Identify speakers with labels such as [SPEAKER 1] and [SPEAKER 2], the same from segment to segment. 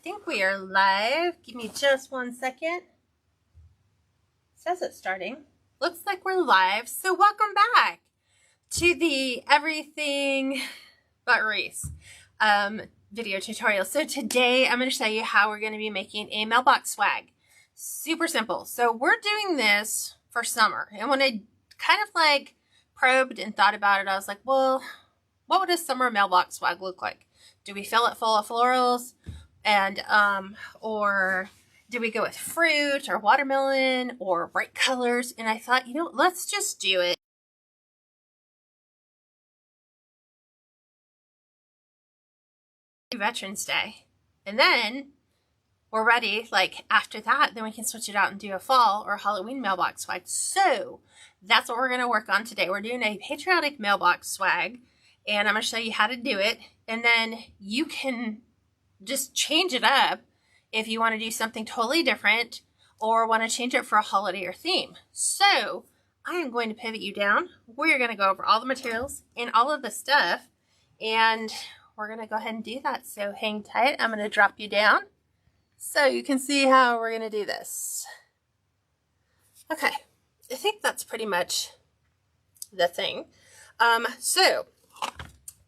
[SPEAKER 1] think we are live. Give me just 1 second. It says it's starting. Looks like we're live. So welcome back to the Everything But Reese video tutorial. So today I'm going to show you how we're going to be making a mailbox swag. Super simple. So we're doing this for summer. And when I kind of like probed and thought about it, I was like, well, what would a summer mailbox swag look like? Do we fill it full of florals? And, or do we go with fruit or watermelon or bright colors? And I thought, you know, let's just do it. Veterans Day. And then we're ready, like after that, then we can switch it out and do a fall or Halloween mailbox swag. So that's what we're going to work on today. We're doing a patriotic mailbox swag and I'm going to show you how to do it. And then you can just change it up if you want to do something totally different or want to change it for a holiday or theme. So I am going to pivot you down. We're going to go over all the materials and all of the stuff, and we're going to go ahead and do that. So hang tight. I'm going to drop you down so you can see how we're going to do this. Okay, I think that's pretty much the thing. So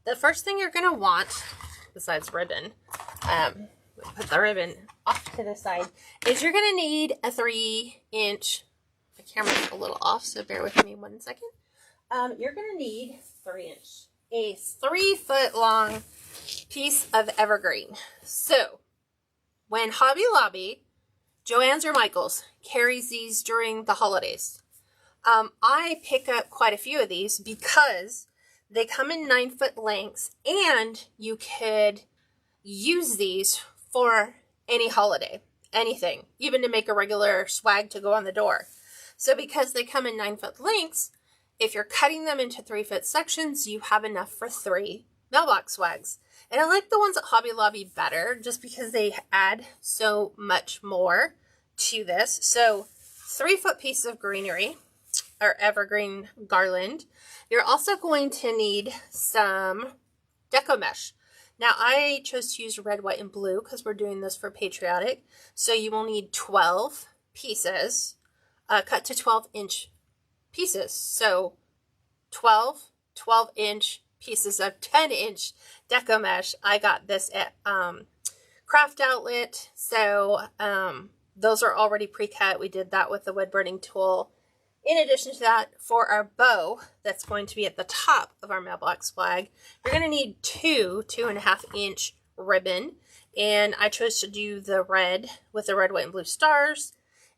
[SPEAKER 1] the first thing you're going to want, besides ribbon, put the ribbon off to the side, is you're going to need a 3-inch, the camera's a little off, so bear with me 1 second. You're going to need 3-inch, a 3-foot long piece of evergreen. So when Hobby Lobby, Joann's or Michael's carries these during the holidays, I pick up quite a few of these because they come in 9-foot lengths, and you could use these for any holiday, anything, even to make a regular swag to go on the door. So because they come in 9-foot lengths, if you're cutting them into 3-foot sections, you have enough for 3 mailbox swags. And I like the ones at Hobby Lobby better just because they add so much more to this. So 3-foot piece of greenery or evergreen garland. You're also going to need some deco mesh. Now, I chose to use red, white, and blue because we're doing this for Patriotic. So you will need 12 pieces, cut to 12-inch pieces. So 12-inch pieces of 10-inch deco mesh. I got this at Craft Outlet. So those are already pre-cut. We did that with the wood burning tool. In addition to that, for our bow that's going to be at the top of our mailbox flag, you're going to need 2.5-inch ribbon. And I chose to do the red with the red, white, and blue stars.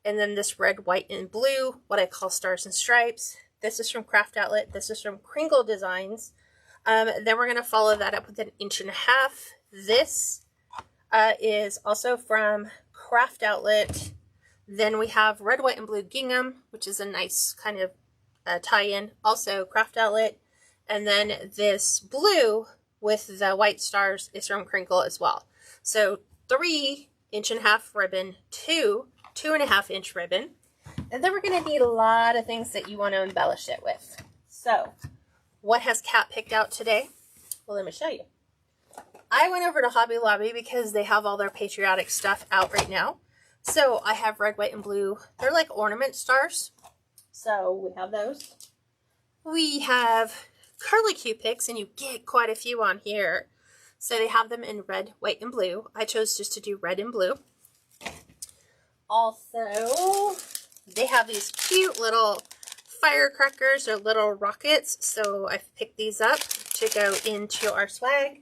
[SPEAKER 1] And then this red, white, and blue, what I call stars and stripes. This is from Craft Outlet. This is from Kringle Designs. Then we're going to follow that up with 1.5 inches. This is also from Craft Outlet. Then we have red, white, and blue gingham, which is a nice kind of tie-in, also Craft Outlet. And then this blue with the white stars is from Crinkle as well. So 3.5 inch ribbon, 2.5-inch ribbon. And then we're going to need a lot of things that you want to embellish it with. So what has Kat picked out today? Well, let me show you. I went over to Hobby Lobby because they have all their patriotic stuff out right now. So I have red, white, and blue. They're like ornament stars. So we have those. We have Curlicue picks, and you get quite a few on here. So they have them in red, white, and blue. I chose just to do red and blue. Also, they have these cute little firecrackers or little rockets. So I've picked these up to go into our swag.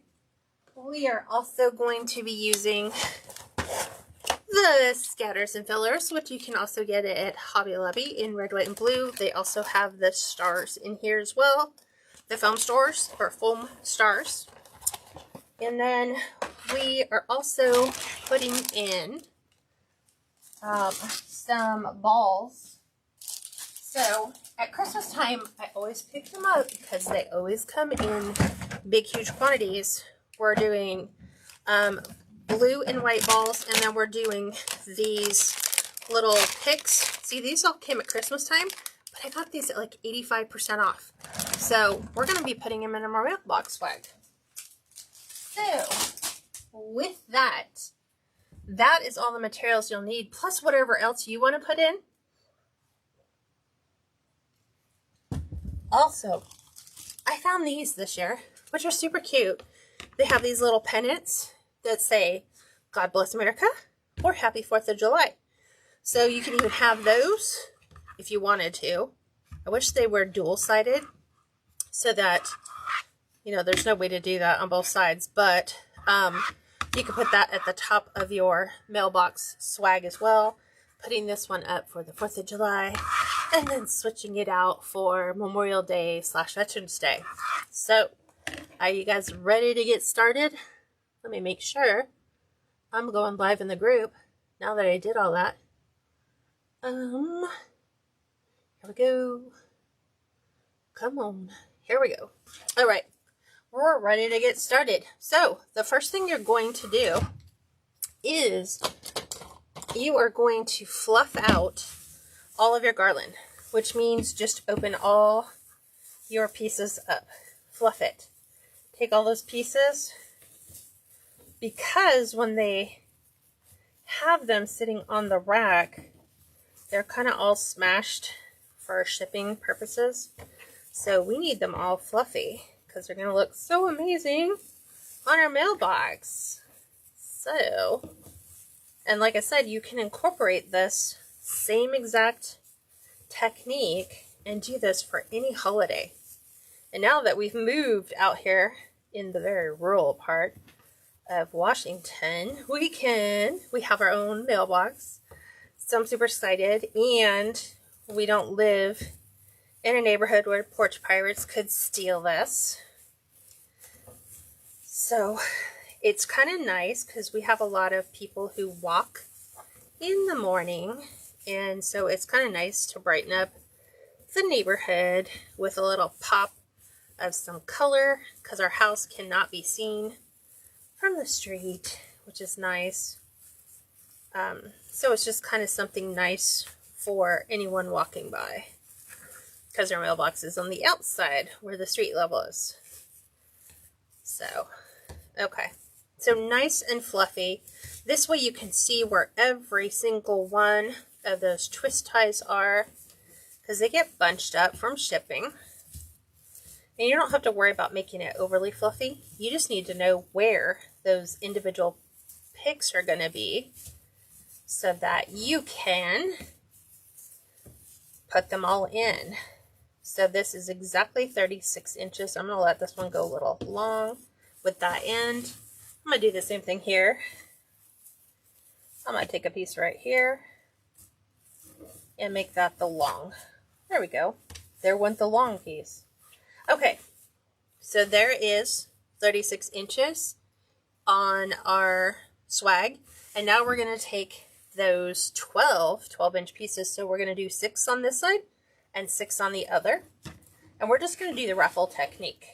[SPEAKER 1] We are also going to be using the scatters and fillers, which you can also get at Hobby Lobby in red, white, and blue. They also have the stars in here as well, the foam stars or foam stars. And then we are also putting in some balls. So at Christmas time, I always pick them up because they always come in big, huge quantities. We're doing blue and white balls, and then we're doing these little picks. See, these all came at Christmas time, but I got these at like 85% off. So we're going to be putting them in our mailbox swag. So with that, that is all the materials you'll need, plus whatever else you want to put in. Also, I found these this year, which are super cute. They have these little pennants that say, God bless America, or Happy 4th of July. So you can even have those if you wanted to. I wish they were dual-sided so that, you know, there's no way to do that on both sides. But you can put that at the top of your mailbox swag as well. Putting this one up for the 4th of July. And then switching it out for Memorial Day / Veterans Day. So, are you guys ready to get started? Let me make sure I'm going live in the group now that I did all that. Here we go. Come on. Here we go. All right. We're ready to get started. So, the first thing you're going to do is you are going to fluff out all of your garland, which means just open all your pieces up. Fluff it. Take all those pieces, because when they have them sitting on the rack, they're kind of all smashed for shipping purposes. So we need them all fluffy because they're going to look so amazing on our mailbox. So, and like I said, you can incorporate this same exact technique and do this for any holiday. And now that we've moved out here in the very rural part of Washington, we have our own mailbox. So I'm super excited, and we don't live in a neighborhood where porch pirates could steal this. So it's kind of nice because we have a lot of people who walk in the morning, and so it's kind of nice to brighten up the neighborhood with a little pop of some color, because our house cannot be seen from the street, which is nice. So it's just kind of something nice for anyone walking by, because our mailbox is on the outside where the street level is. So, okay. So nice and fluffy. This way you can see where every single one of those twist ties are, because they get bunched up from shipping. And you don't have to worry about making it overly fluffy. You just need to know where those individual picks are going to be so that you can put them all in. So this is exactly 36 inches. I'm going to let this one go a little long with that end. I'm going to do the same thing here. I'm going to take a piece right here and make that the long. There we go. There went the long piece. Okay, so there is 36 inches on our swag. And now we're going to take those 12-inch pieces. So we're going to do 6 on this side and 6 on the other. And we're just going to do the ruffle technique.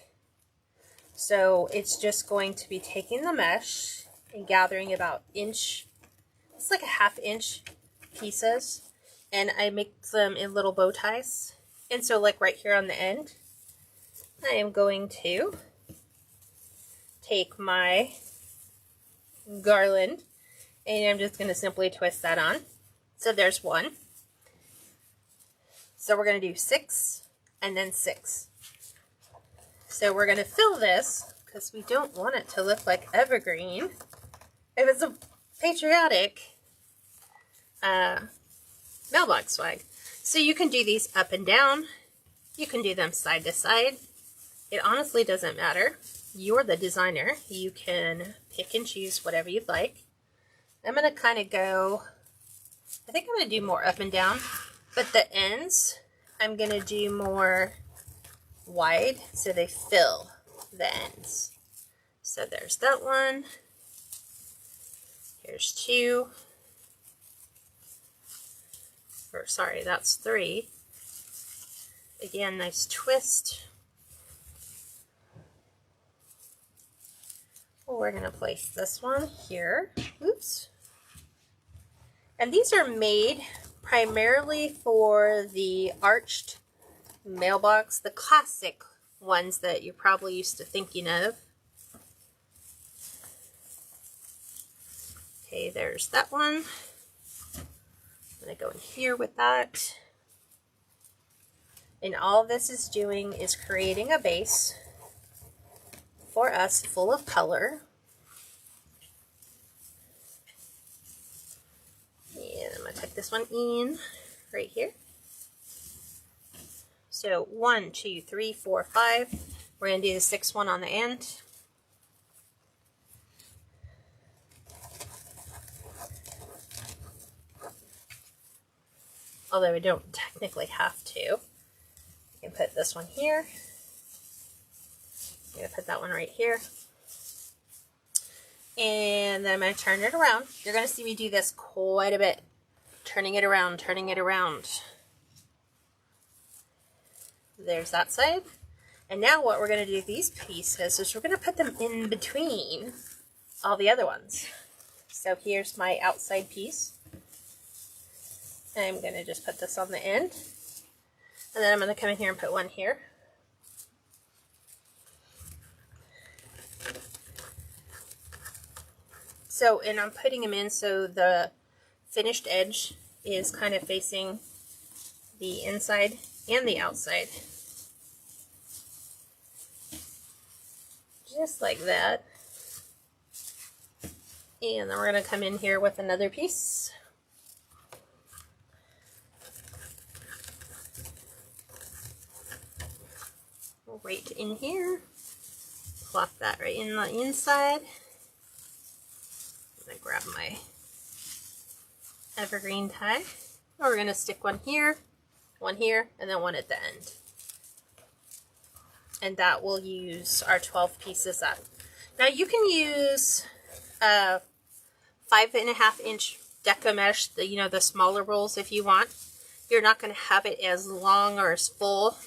[SPEAKER 1] So it's just going to be taking the mesh and gathering about inch, it's like a 1/2 inch pieces. And I make them in little bow ties. And so like right here on the end, I am going to take my garland and I'm just going to simply twist that on. So there's one. So we're going to do 6 and then 6. So we're going to fill this because we don't want it to look like evergreen. If it's a patriotic mailbox swag. So you can do these up and down. You can do them side to side. It honestly doesn't matter. You're the designer. You can pick and choose whatever you'd like. I'm going to kind of go, I think I'm going to do more up and down, but the ends, I'm going to do more wide so they fill the ends. So there's that one. Here's 2. Or sorry, that's 3. Again, nice twist. We're going to place this one here. Oops. And these are made primarily for the arched mailbox, the classic ones that you're probably used to thinking of. Okay, there's that one. I'm going to go in here with that. And all this is doing is creating a base for us full of color. And I'm going to tuck this one in right here. So 1, 2, 3, 4, 5. We're going to do the 6th one on the end. Although we don't technically have to. You can put this one here. I'm going to put that one right here. And then I'm going to turn it around. You're going to see me do this quite a bit. Turning it around, turning it around. There's that side. And now what we're going to do with these pieces is we're going to put them in between all the other ones. So here's my outside piece. I'm going to just put this on the end. And then I'm going to come in here and put one here. So, and I'm putting them in so the finished edge is kind of facing the inside and the outside. Just like that. And then we're going to come in here with another piece. Right in here. Plop that right in the inside. I'm going to grab my evergreen tie. We're going to stick one here, and then one at the end. And that will use our 12 pieces up. Now you can use 5.5-inch deco mesh, the smaller rolls if you want. You're not going to have it as long or as full.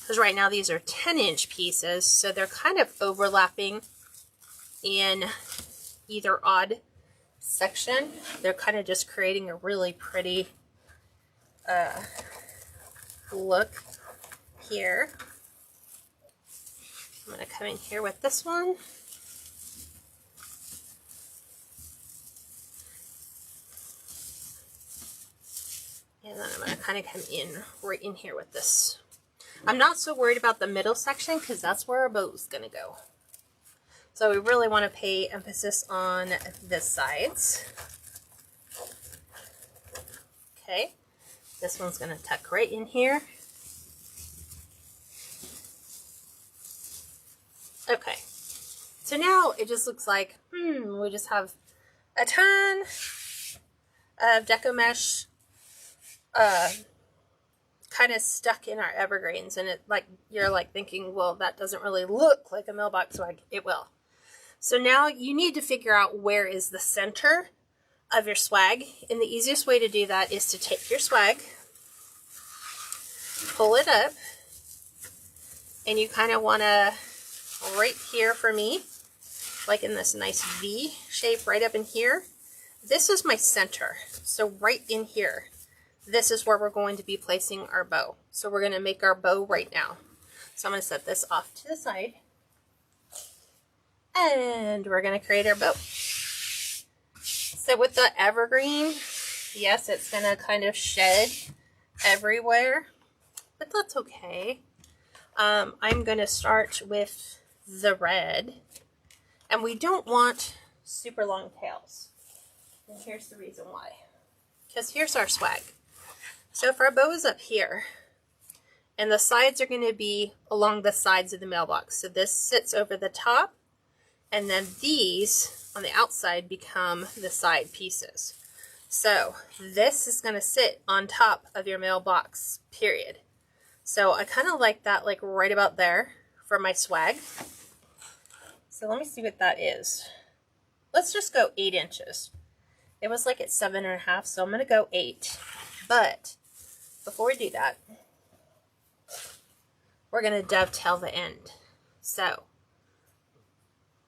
[SPEAKER 1] Because right now these are 10-inch pieces, so they're kind of overlapping in either odd section. They're kind of just creating a really pretty look here. I'm going to come in here with this one. And then I'm going to kind of come in right in here with this. I'm not so worried about the middle section because that's where our bow is going to go. So we really want to pay emphasis on the sides. Okay, this one's going to tuck right in here. Okay, so now it just looks like, we just have a ton of deco mesh kind of stuck in our evergreens, and you're thinking, well, that doesn't really look like a mailbox swag. It will. So now you need to figure out where is the center of your swag, and the easiest way to do that is to take your swag, pull it up, and you kind of want to, right here for me, like in this nice V shape right up in here, this is my center. So right in here, this is where we're going to be placing our bow. So we're going to make our bow right now. So I'm going to set this off to the side. And we're going to create our bow. So with the evergreen, yes, it's going to kind of shed everywhere, but that's okay. I'm going to start with the red. And we don't want super long tails. And here's the reason why. Because here's our swag. So if our bow is up here, and the sides are going to be along the sides of the mailbox. So this sits over the top, and then these on the outside become the side pieces. So this is going to sit on top of your mailbox, period. So I kind of like that, like right about there for my swag. So let me see what that is. Let's just go 8 inches. It was like at 7.5, so I'm going to go 8. But before we do that, we're going to dovetail the end. So,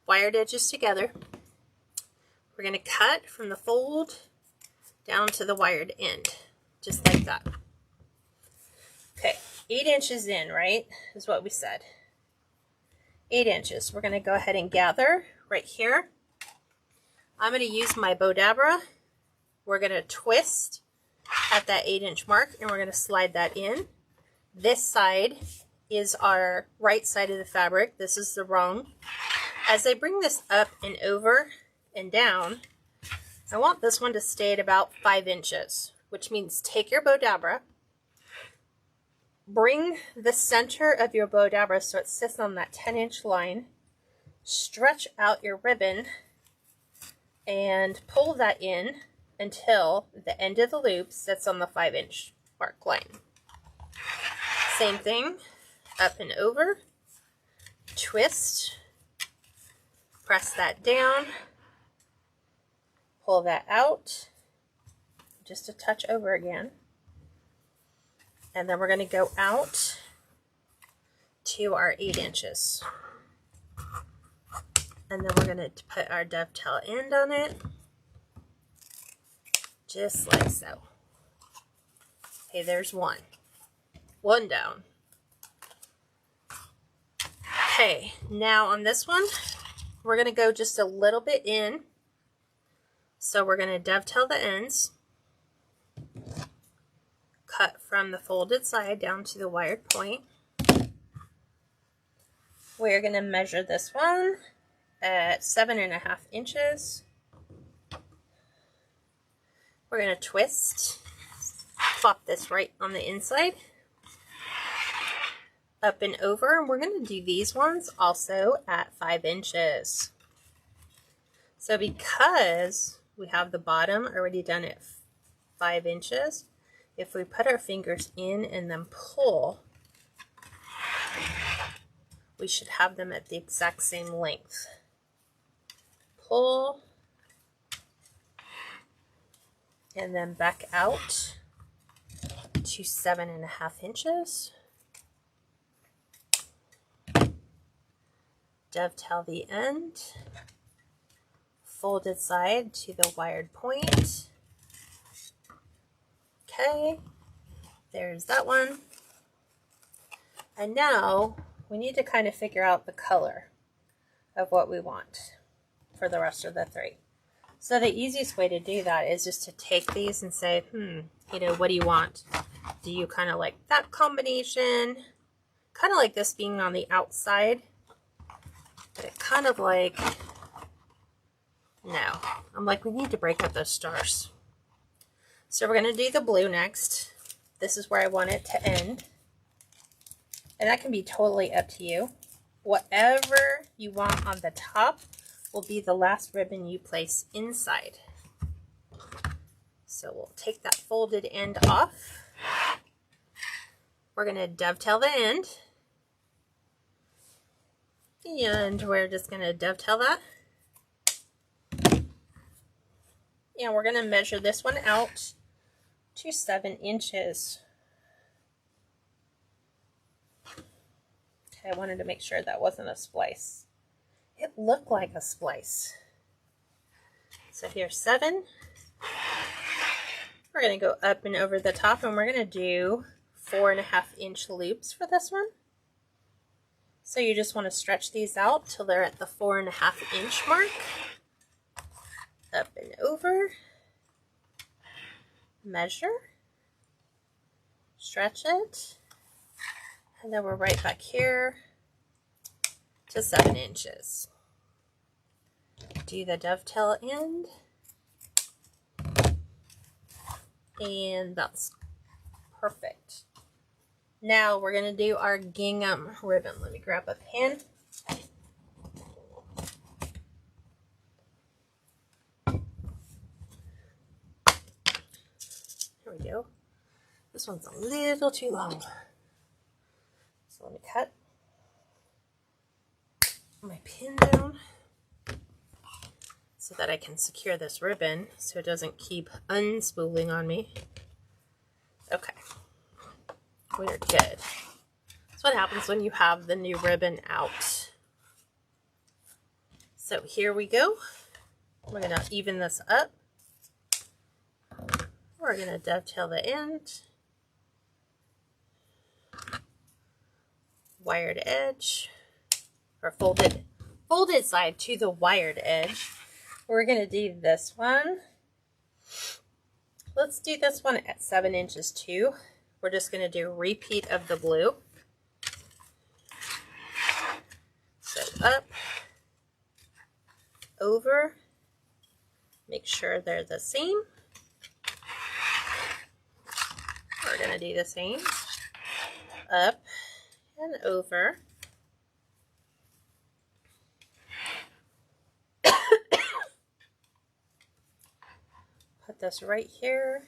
[SPEAKER 1] wired edges together. We're going to cut from the fold down to the wired end, just like that. Okay, 8 inches in, right, is what we said. 8 inches. We're going to go ahead and gather right here. I'm going to use my bow dabra. We're going to twist at that 8-inch mark, and we're going to slide that in. This side is our right side of the fabric. This is the wrong. As I bring this up and over and down, I want this one to stay at about 5 inches, which means take your bow dabra, bring the center of your bow dabra so it sits on that 10-inch line, stretch out your ribbon, and pull that in until the end of the loop sits on the 5-inch mark line. Same thing, up and over, twist, press that down, pull that out, just a touch over again. And then we're going to go out to our 8 inches. And then we're going to put our dovetail end on it, just like so. Okay, there's one. One down. Okay, now on this one, we're going to go just a little bit in. So we're going to dovetail the ends, cut from the folded side down to the wired point. We're going to measure this one at 7.5 inches. We're going to twist, plop this right on the inside, up and over, and we're going to do these ones also at 5 inches. So because we have the bottom already done at 5 inches, if we put our fingers in and then pull, we should have them at the exact same length. Pull, and then back out to 7.5 inches. Dovetail the end, folded side to the wired point. Okay, there's that one. And now we need to kind of figure out the color of what we want for the rest of the 3. So the easiest way to do that is just to take these and say, you know, what do you want? Do you kind of like that combination? Kind of like this being on the outside, but kind of like, no. I'm like, we need to break up those stars. So we're going to do the blue next. This is where I want it to end. And that can be totally up to you. Whatever you want on the top will be the last ribbon you place inside. So we'll take that folded end off. We're going to dovetail the end. And we're just going to dovetail that. And we're going to measure this one out to 7 inches. Okay, I wanted to make sure that wasn't a splice. It looked like a splice. So here's 7. We're going to go up and over the top, and we're going to do 4.5-inch loops for this one. So you just want to stretch these out till they're at the 4.5-inch mark. Up and over. Measure. Stretch it. And then we're right back here to 7 inches. Do the dovetail end. And that's perfect. Now we're going to do our gingham ribbon. Let me grab a pen. Here we go. This one's a little too long. So let me cut my pin down so that I can secure this ribbon so it doesn't keep unspooling on me. Okay. We're good. That's what happens when you have the new ribbon out. So here we go. We're going to even this up. We're going to dovetail the end. Wired edge, or folded side to the wired edge. We're going to do this one. Let's do this one at 7 inches too. We're just going to do a repeat of the blue. So up, over, make sure they're the same. We're going to do the same. Up and over. Put this right here,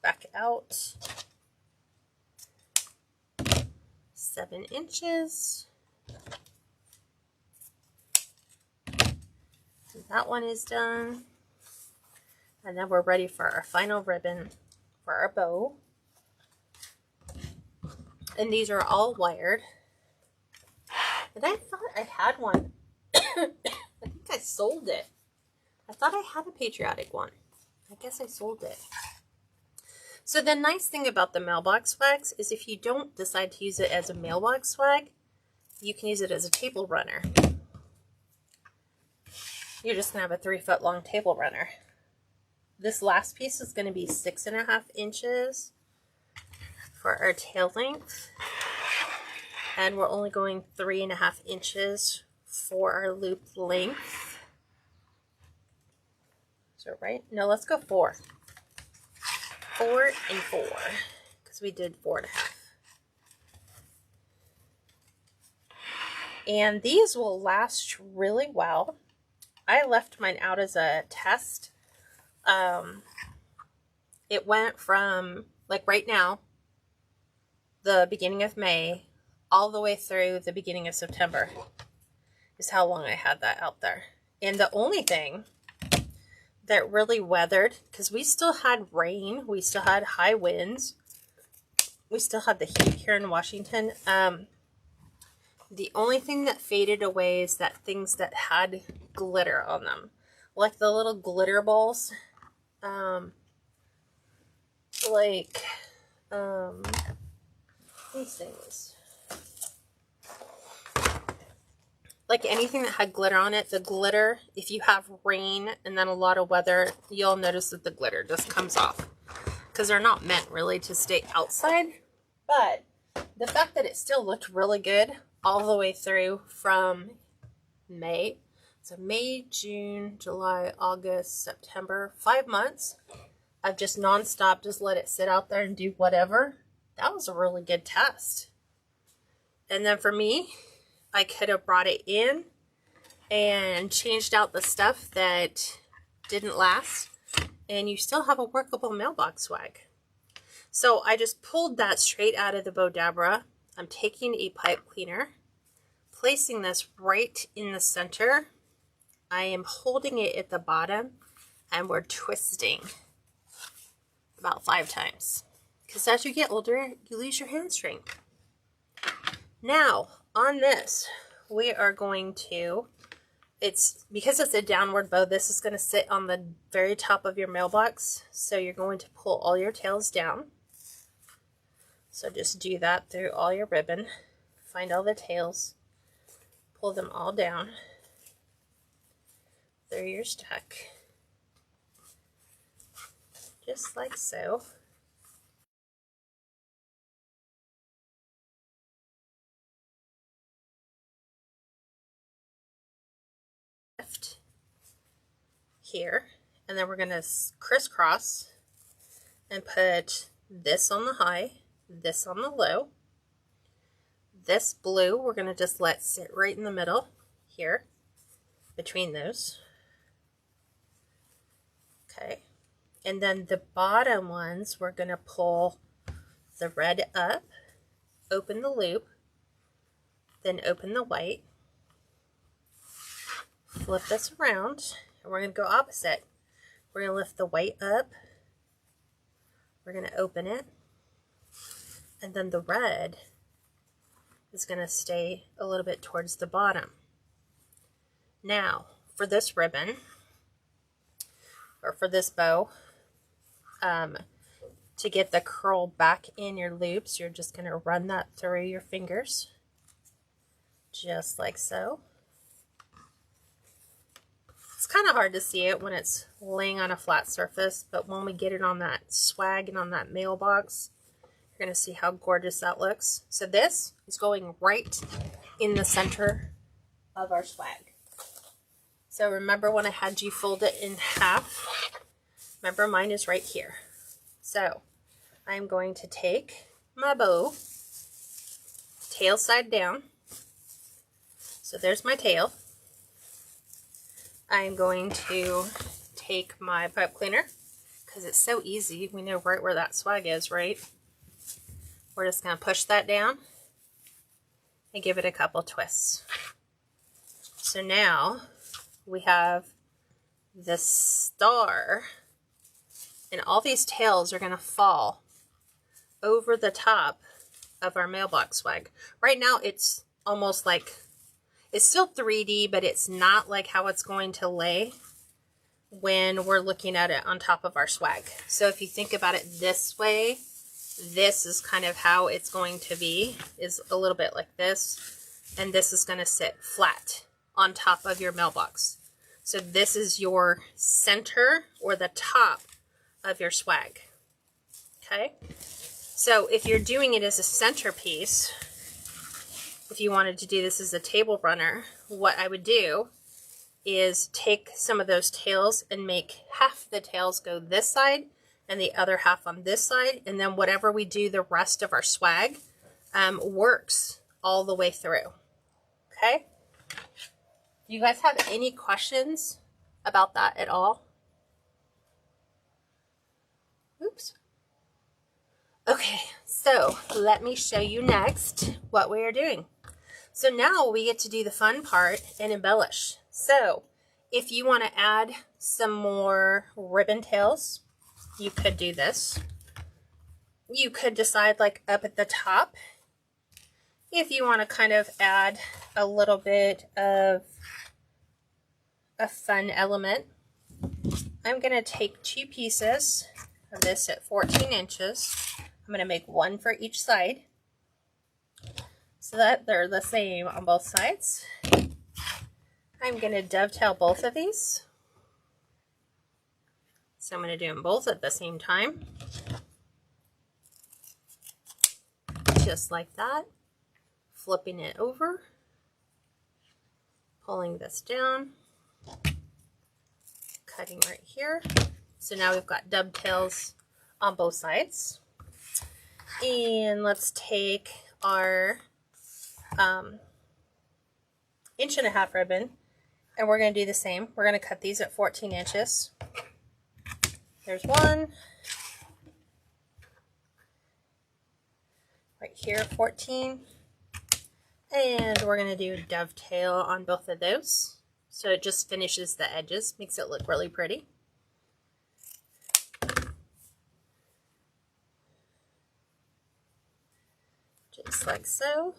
[SPEAKER 1] back out, 7 inches. That one is done. And then we're ready for our final ribbon for our bow. And these are all wired. And I thought I had one. I think I sold it. I thought I had a Patriotic one. I guess I sold it. So the nice thing about the mailbox swags is if you don't decide to use it as a mailbox swag, you can use it as a table runner. You're just going to have a 3-foot long table runner. This last piece is going to be 6.5 inches for our tail length. And we're only going 3.5 inches for our loop length. So right, no, let's go 4. 4 and 4, because we did 4.5. And these will last really well. I left mine out as a test. It went from, like right now, the beginning of May, all the way through the beginning of September is how long I had that out there. And the only thing that really weathered, because we still had rain, we still had high winds, we still had the heat here in Washington. The only thing that faded away is that things that had glitter on them, like the little glitter balls, these things. Like anything that had glitter on it, the glitter, if you have rain and then a lot of weather, you'll notice that the glitter just comes off. Because they're not meant really to stay outside. But the fact that it still looked really good all the way through from May. So May, June, July, August, September, 5 months of just nonstop, just let it sit out there and do whatever. That was a really good test. And then for me, I could have brought it in and changed out the stuff that didn't last, and you still have a workable mailbox swag. So I just pulled that straight out of the Bodabra. I'm taking a pipe cleaner, placing this right in the center. I am holding it at the bottom, and we're twisting about 5 times. Because as you get older, you lose your hand strength. Now, on this, we are going to, because it's a downward bow, this is going to sit on the very top of your mailbox. So you're going to pull all your tails down. So just do that through all your ribbon. Find all the tails. Pull them all down. Through your stack. Just like so. Here, and then we're going to crisscross and put this on the high, this on the low. This blue we're going to just let sit right in the middle here between those. Okay, and then the bottom ones we're going to pull the red up, open the loop, then open the white, flip this around. And we're going to go opposite. We're going to lift the white up. We're going to open it. And then the red is going to stay a little bit towards the bottom. Now, for this ribbon, or for this bow, to get the curl back in your loops, you're just going to run that through your fingers. Just like so. It's kind of hard to see it when it's laying on a flat surface, but when we get it on that swag and on that mailbox, you're going to see how gorgeous that looks. So this is going right in the center of our swag. So remember when I had you fold it in half? Remember, mine is right here. So I'm going to take my bow, tail side down. So there's my tail. I'm going to take my pipe cleaner, because it's so easy. We know right where that swag is, right? We're just going to push that down and give it a couple twists. So now we have the star, and all these tails are going to fall over the top of our mailbox swag. Right now it's almost like, it's still 3D, but it's not like how it's going to lay when we're looking at it on top of our swag. So if you think about it this way, this is kind of how it's going to be, is a little bit like this, and this is going to sit flat on top of your mailbox. So this is your center, or the top of your swag. Okay? So if you're doing it as a centerpiece, if you wanted to do this as a table runner, what I would do is take some of those tails and make half the tails go this side and the other half on this side, and then whatever we do the rest of our swag works all the way through. Okay? Do you guys have any questions about that at all? Oops. Okay, so let me show you next what we are doing. So now we get to do the fun part and embellish. So if you want to add some more ribbon tails, you could do this. You could decide, like, up at the top, if you want to kind of add a little bit of a fun element. I'm going to take 2 pieces of this at 14 inches. I'm going to make one for each side so that they're the same on both sides. I'm going to dovetail both of these. So I'm going to do them both at the same time. Just like that. Flipping it over. Pulling this down. Cutting right here. So now we've got dovetails on both sides. And let's take our 1.5 inch ribbon, and we're going to do the same. We're going to cut these at 14 inches. There's one. Right here, 14. And we're going to do a dovetail on both of those. So it just finishes the edges, makes it look really pretty. Just like so.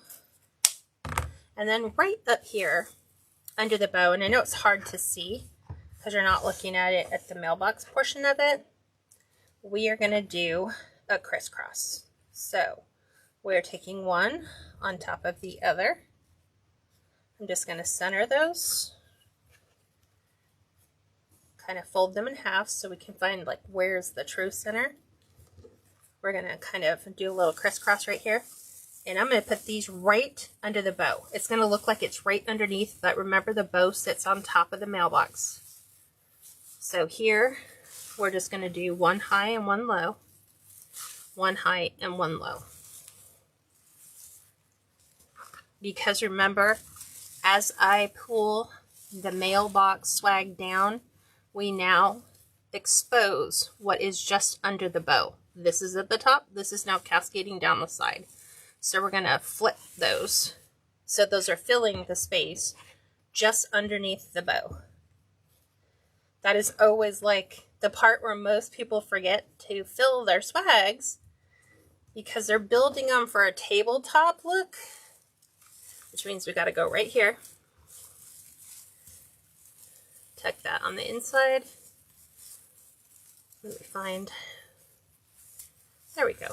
[SPEAKER 1] And then right up here under the bow, and I know it's hard to see because you're not looking at it at the mailbox portion of it, we are going to do a crisscross. So we're taking one on top of the other. I'm just going to center those, kind of fold them in half so we can find, like, where's the true center. We're going to kind of do a little crisscross right here. And I'm going to put these right under the bow. It's going to look like it's right underneath, but remember the bow sits on top of the mailbox. So here, we're just going to do one high and one low. One high and one low. Because remember, as I pull the mailbox swag down, we now expose what is just under the bow. This is at the top. This is now cascading down the side. So we're going to flip those. So those are filling the space just underneath the bow. That is always, like, the part where most people forget to fill their swags because they're building them for a tabletop look, which means we got to go right here. Tuck that on the inside. Let me find, there we go.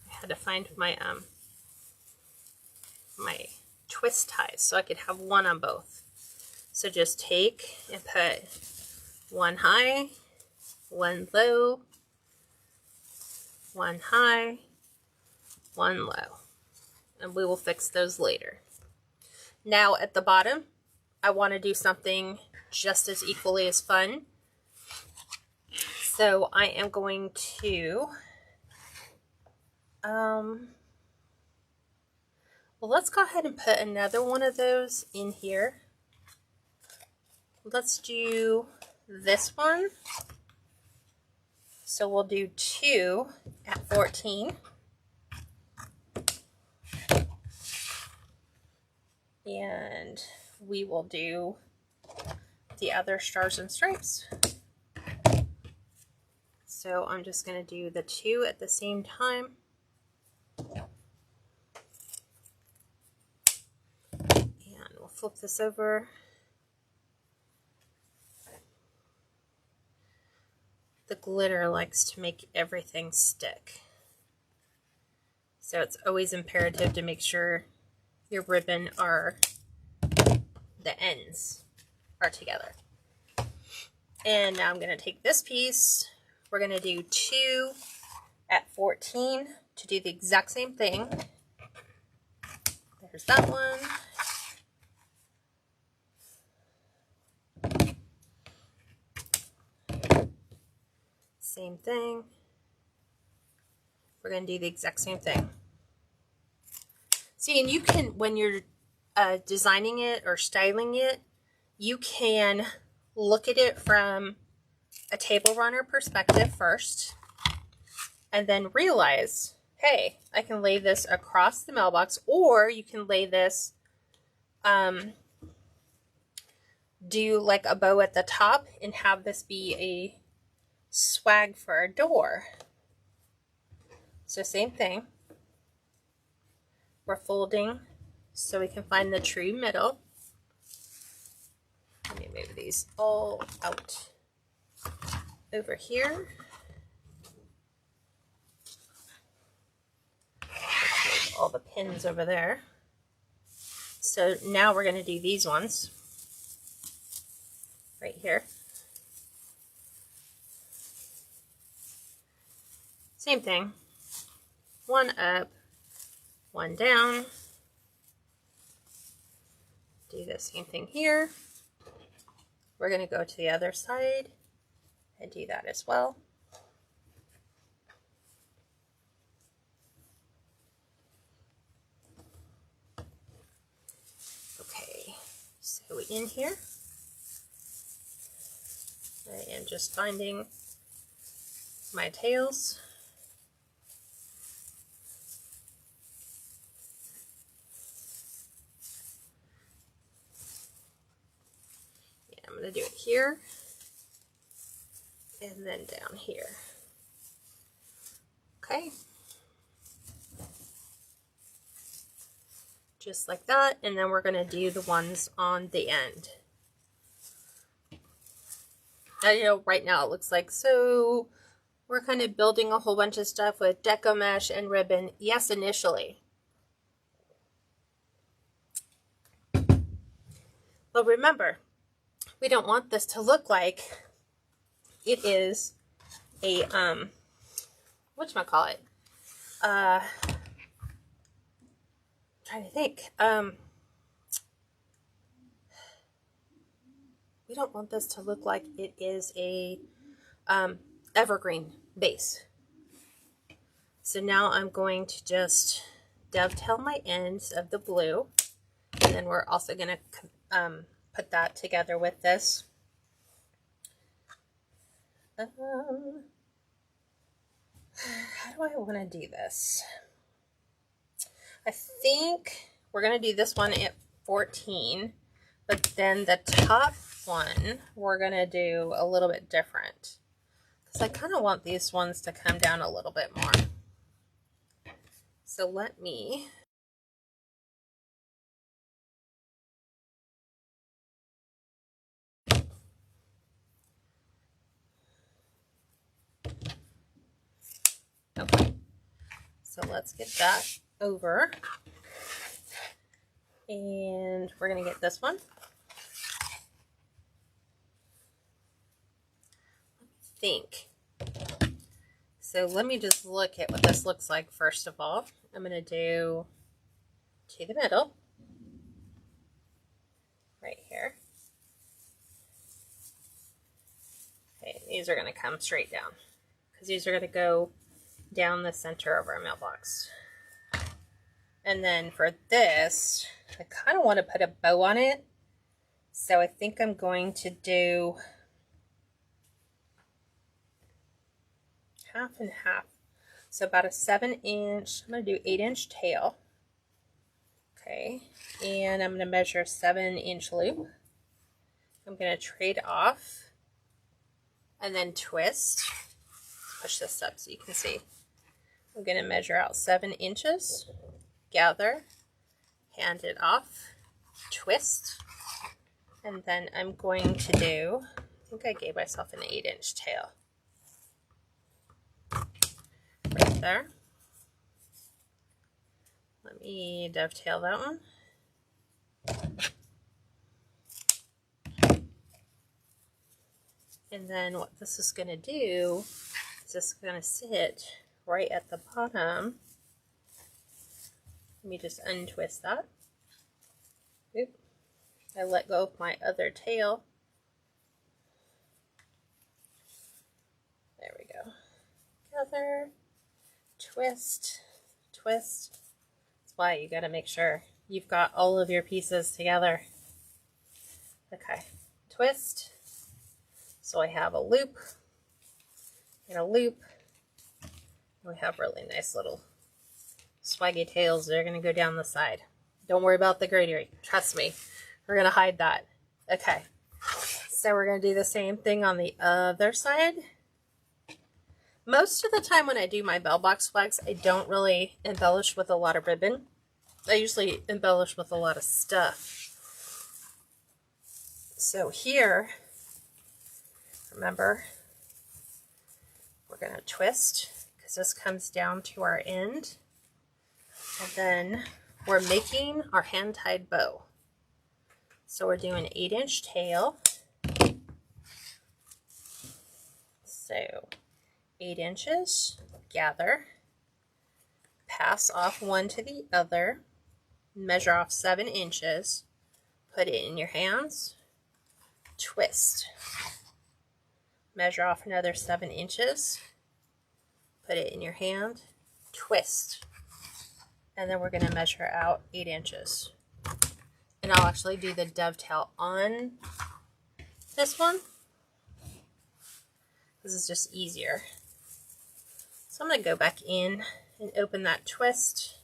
[SPEAKER 1] I had to find my my twist ties so I could have one on both. So just take and put one high, one low, one high, one low. And we will fix those later. Now at the bottom, I want to do something just as equally as fun. So I am going to, well, let's go ahead and put another one of those in here. Let's do this one. So we'll do 2 at 14. And we will do the other stars and stripes. So I'm just going to do the 2 at the same time. And we'll flip this over. The glitter likes to make everything stick. So it's always imperative to make sure your ribbon the ends are together. And now I'm going to take this piece. We're going to do 2 at 14 to do the exact same thing. There's that one. Same thing. We're going to do the exact same thing. See, and you can, when you're designing it or styling it, you can look at it from a table runner perspective first, and then realize, hey, I can lay this across the mailbox, or you can lay this, do like a bow at the top and have this be a swag for a door. So same thing. We're folding so we can find the true middle. Let me move these all out over here. Let's move all the pins over there. So now we're going to do these ones right here. Same thing. One up, one down. Do the same thing here. We're going to go to the other side and do that as well. Okay, so in here, I am just finding my tails. I'm going to do it here and then down here. Okay. Just like that, and then we're going to do the ones on the end. Now, you know, right now it looks like, so we're kind of building a whole bunch of stuff with deco mesh and ribbon. Yes, initially. But remember, we don't want this to look like it is a, whatchamacallit? Trying to think. We don't want this to look like it is a evergreen base. So now I'm going to just dovetail my ends of the blue, and then we're also going to put that together with this. How do I want to do this? I think we're going to do this one at 14, but then the top one we're going to do a little bit different, because I kind of want these ones to come down a little bit more. So let me okay, so let's get that over, and we're going to get this one. think. So let me just look at what this looks like first of all. I'm going to do to the middle, right here. Okay, these are going to come straight down because these are going to go down the center of our mailbox. And then for this, I kind of want to put a bow on it. So I think I'm going to do half and half. So about a 7-inch, I'm going to do 8-inch tail. Okay, and I'm going to measure a 7-inch loop. I'm going to trade off and then twist. Push this up so you can see. I'm going to measure out 7 inches, gather, hand it off, twist, and then I'm going to do, I think I gave myself an 8-inch tail. Right there. Let me dovetail that one. And then what this is going to do is this is going to sit right at the bottom. Let me just untwist that. Oop. I let go of my other tail. There we go. Gather, twist, twist. That's why you got to make sure you've got all of your pieces together. Okay, twist. So I have a loop and a loop. And we have really nice little swaggy tails that are going to go down the side. Don't worry about the greenery. Trust me. We're going to hide that. Okay. So we're going to do the same thing on the other side. Most of the time when I do my bell box flags, I don't really embellish with a lot of ribbon. I usually embellish with a lot of stuff. So here, remember, we're going to twist because this comes down to our end. And then we're making our hand-tied bow. So we're doing an 8-inch tail. So 8 inches, gather, pass off one to the other, measure off 7 inches, put it in your hands, twist. Measure off another 7 inches, put it in your hand, twist. And then we're going to measure out 8 inches. And I'll actually do the dovetail on this one. This is just easier. So I'm going to go back in and open that twist.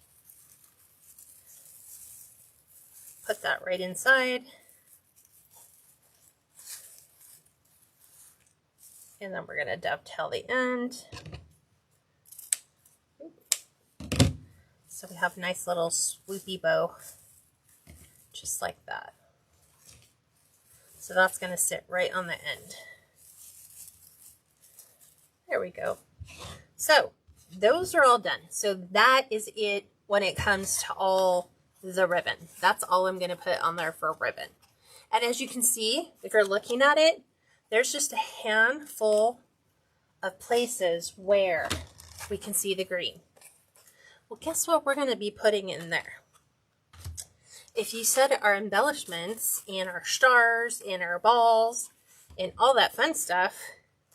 [SPEAKER 1] Put that right inside. And then we're going to dovetail the end. So we have a nice little swoopy bow, just like that. So that's going to sit right on the end. There we go. So those are all done. So that is it when it comes to all the ribbon. That's all I'm going to put on there for ribbon. And as you can see, if you're looking at it, there's just a handful of places where we can see the green. Well, guess what we're going to be putting in there? If you said our embellishments and our stars and our balls and all that fun stuff,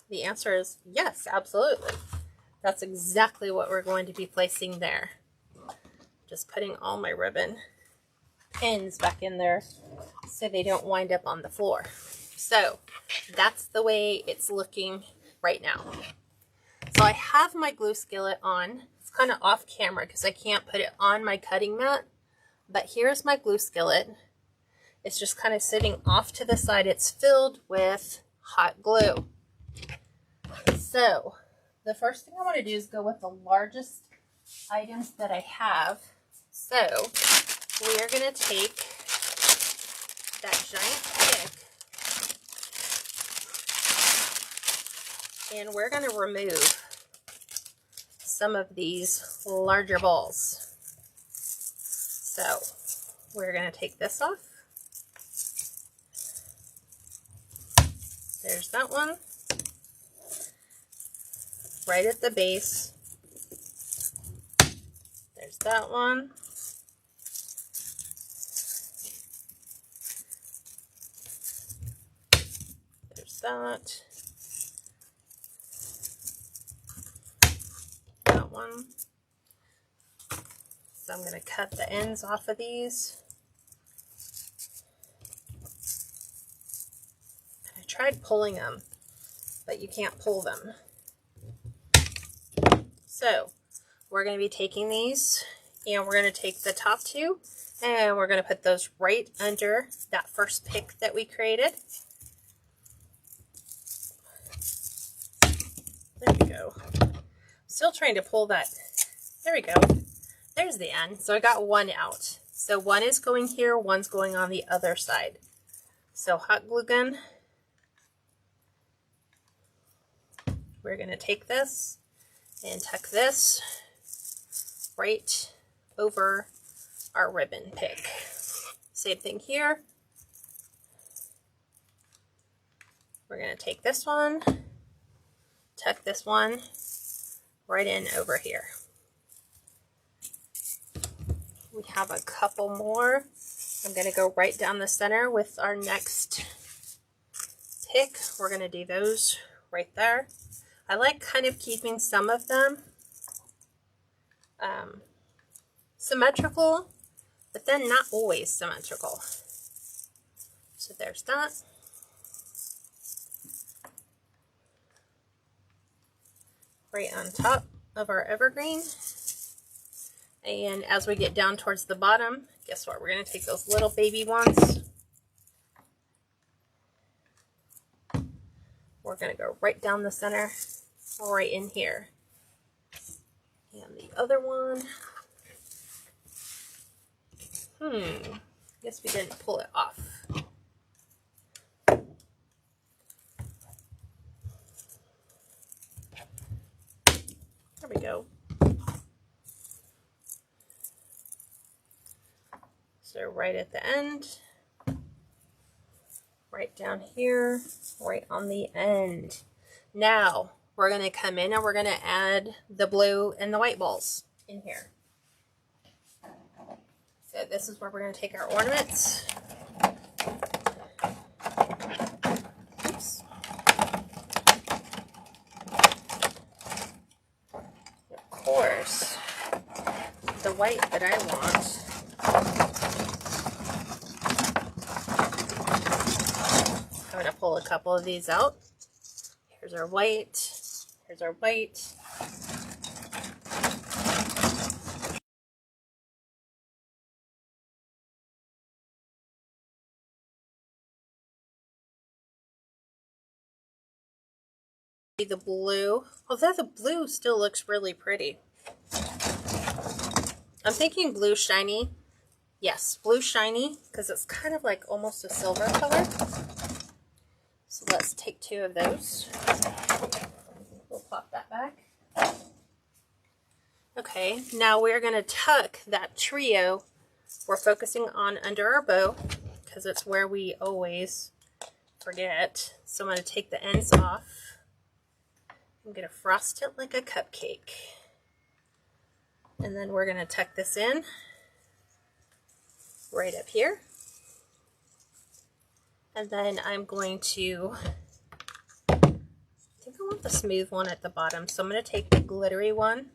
[SPEAKER 1] the answer is yes, absolutely. That's exactly what we're going to be placing there. Just putting all my ribbon ends back in there so they don't wind up on the floor. So that's the way it's looking right now. So I have my glue skillet on. It's kind of off camera because I can't put it on my cutting mat. But here's my glue skillet. It's just kind of sitting off to the side. It's filled with hot glue. So the first thing I want to do is go with the largest items that I have. So we are going to take that giant stick and we're going to remove some of these larger balls. So we're going to take this off. There's that one. right at the base. There's that one. There's that. That one. So I'm going to cut the ends off of these. I tried pulling them, but you can't pull them. So we're going to be taking these, and we're going to take the top two, and we're going to put those right under that first pick that we created. There we go. Still trying to pull that. There we go. There's the end. So I got one out. So one is going here, one's going on the other side. So hot glue gun. We're going to take this and tuck this right over our ribbon pick. Same thing here. We're going to take this one, tuck this one right in over here. We have a couple more. I'm going to go right down the center with our next pick. We're going to do those right there. I like kind of keeping some of them symmetrical, but then not always symmetrical. So there's that. Right on top of our evergreen. And as we get down towards the bottom, guess what? We're going to take those little baby ones. We're going to go right down the center, right in here. And the other one, guess we didn't pull it off. There we go. So right at the end, right down here, right on the end. Now we're going to come in and we're going to add the blue and the white balls in here. So this is where we're going to take our ornaments. Oops. Of course, the white that I want. I'm going to pull a couple of these out. Here's our white. Here's our white. The blue. Although the blue still looks really pretty. I'm thinking blue shiny. Yes, blue shiny, because it's kind of like almost a silver color. So let's take two of those. We'll pop that back. Okay, now we're going to tuck that trio. We're focusing on under our bow, because it's where we always forget. So I'm going to take the ends off. I'm going to frost it like a cupcake. And then we're going to tuck this in right up here. And then I'm going to, I think I want the smooth one at the bottom. So I'm going to take the glittery one.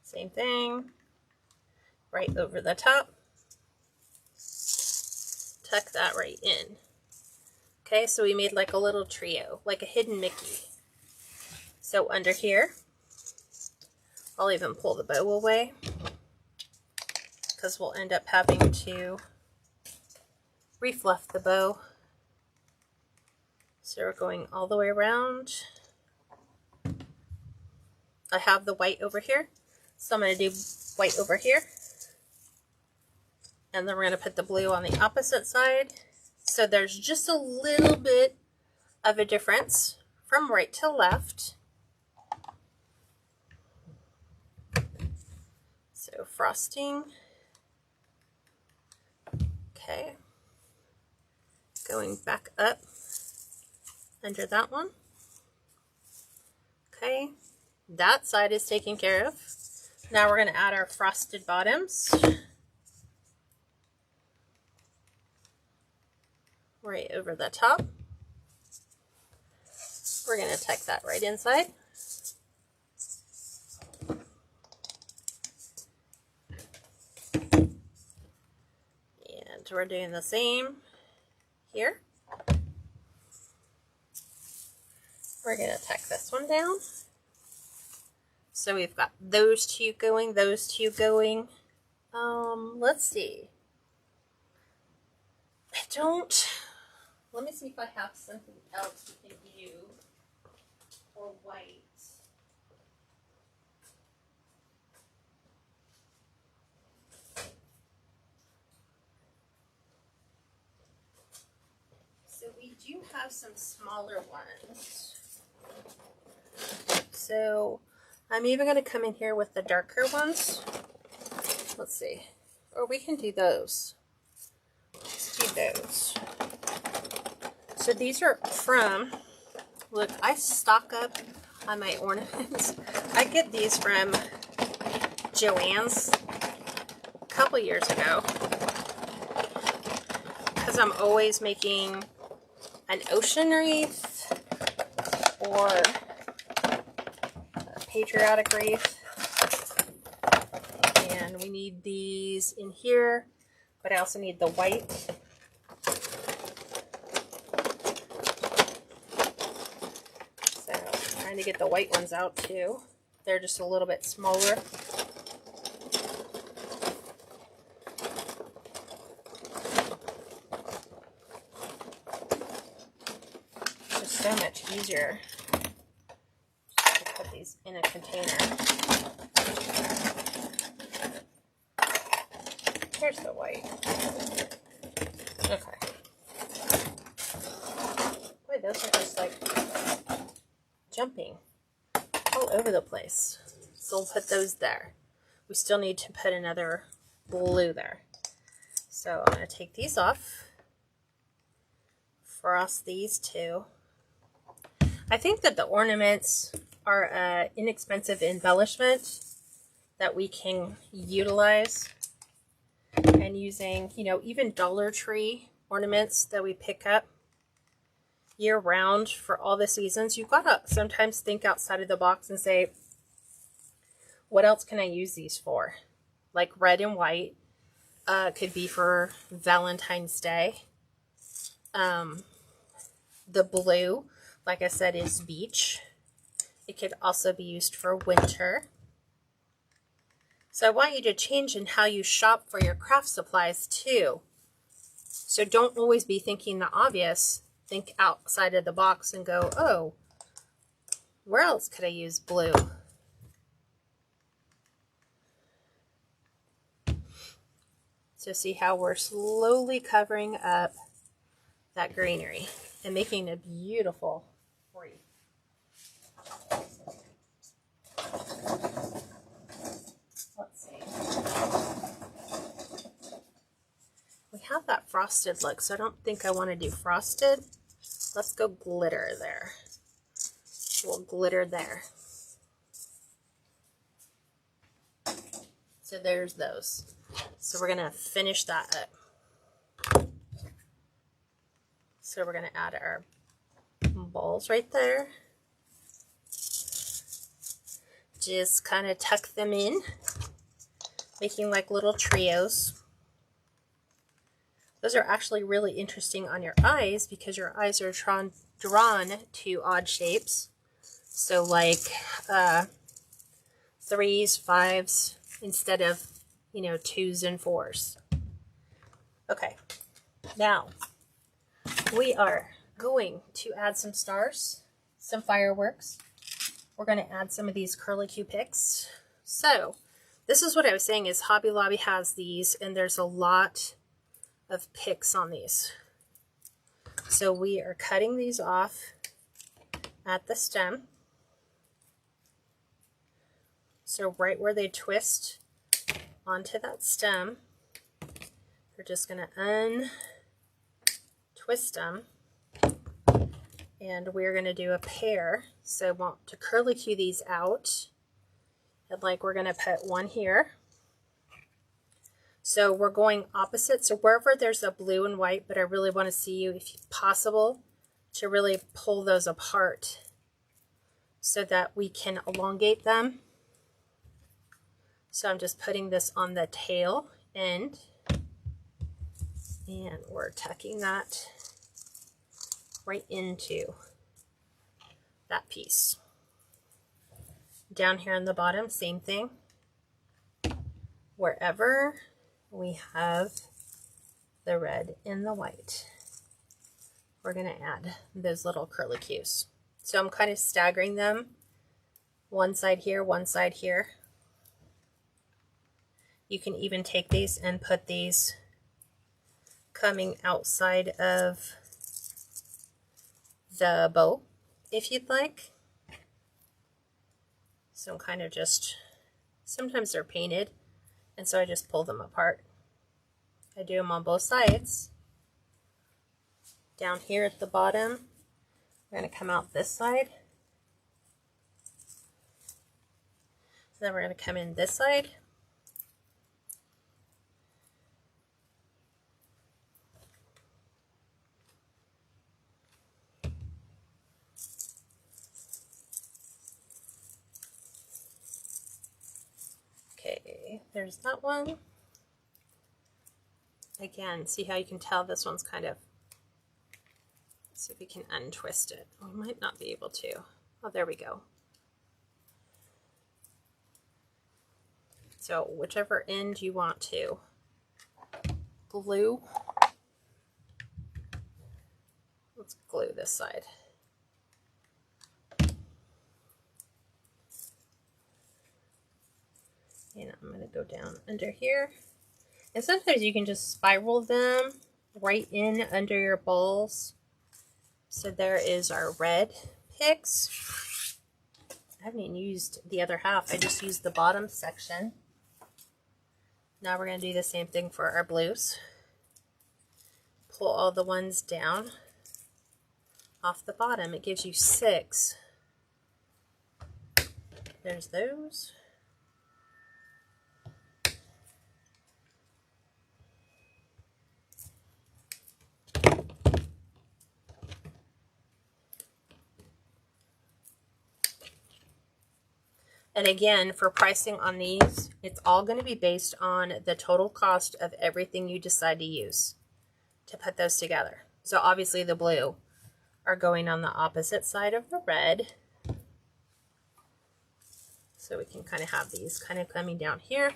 [SPEAKER 1] Same thing. Right over the top. Tuck that right in. Okay, so we made like a little trio, like a hidden Mickey. So under here, I'll even pull the bow away because we'll end up having to refluff the bow. So we're going all the way around. I have the white over here, so I'm going to do white over here. And then we're going to put the blue on the opposite side. So there's just a little bit of a difference from right to left. So frosting. Okay. Going back up under that one. Okay, that side is taken care of. Now we're going to add our frosted bottoms right over the top. We're going to tuck that right inside. And we're doing the same here. We're going to tuck this one down. So we've got those two going, those two going. Let's see. Let me see if I have something else we can do for white. So we do have some smaller ones. So I'm even going to come in here with the darker ones. Let's see. Or we can do those. Let's do those. So these are from, look, I stock up on my ornaments. I get these from Joann's a couple years ago. Because I'm always making an ocean wreath or a patriotic wreath. And we need these in here, but I also need the white. So I'm trying to get the white ones out too. They're just a little bit smaller. It's just so much easier to put these in a container. Here's the white. Okay. Boy, those are just like jumping all over the place. So we'll put those there. We still need to put another blue there. So I'm going to take these off. Frost these two. I think that the ornaments are an inexpensive embellishment that we can utilize. And using, you know, even Dollar Tree ornaments that we pick up year round for all the seasons, you've got to sometimes think outside of the box and say, what else can I use these for? Like red and white could be for Valentine's Day. The blue, like I said, is beach. It could also be used for winter. So I want you to change in how you shop for your craft supplies too. So don't always be thinking the obvious. Think outside of the box and go, oh, where else could I use blue? So see how we're slowly covering up that greenery and making a beautiful wreath. Let's see. We have that frosted look, so I don't think I want to do frosted. Let's go glitter there. We'll glitter there. So there's those. So we're going to finish that up. So we're going to add our balls right there. Just kind of tuck them in, making like little trios. Those are actually really interesting on your eyes because your eyes are drawn to odd shapes. So like 3s, 5s instead of, you know, 2s and 4s. Okay, now we are going to add some stars, some fireworks. We're going to add some of these curlicue picks. So this is what I was saying is Hobby Lobby has these and there's a lot of picks on these. So we are cutting these off at the stem. So right where they twist onto that stem, we're just going to untwist them And we're going to do a pair. So I want to curlicue these out. And like we're going to put one here. So we're going opposite. So wherever there's a blue and white, but I really want to see you, if possible, to really pull those apart so that we can elongate them. So I'm just putting this on the tail end. And we're tucking that right into that piece. Down here on the bottom, same thing. Wherever we have the red and the white, we're going to add those little curlicues. So I'm kind of staggering them. One side here, one side here. You can even take these and put these coming outside of the bow if you'd like. So I'm kind of just, sometimes they're painted, and so I just pull them apart. I do them on both sides. Down here at the bottom, we're going to come out this side. Then we're going to come in this side. Okay, there's that one. Again, see how you can tell this one's kind of, see if we can untwist it. We might not be able to. Oh, there we go. So whichever end you want to glue, let's glue this side. And I'm going to go down under here. And sometimes you can just spiral them right in under your balls. So there is our red picks. I haven't even used the other half. I just used the bottom section. Now we're going to do the same thing for our blues. Pull all the ones down off the bottom. It gives you 6. There's those. And again, for pricing on these, it's all going to be based on the total cost of everything you decide to use to put those together. So obviously the blue are going on the opposite side of the red. So we can kind of have these kind of coming down here.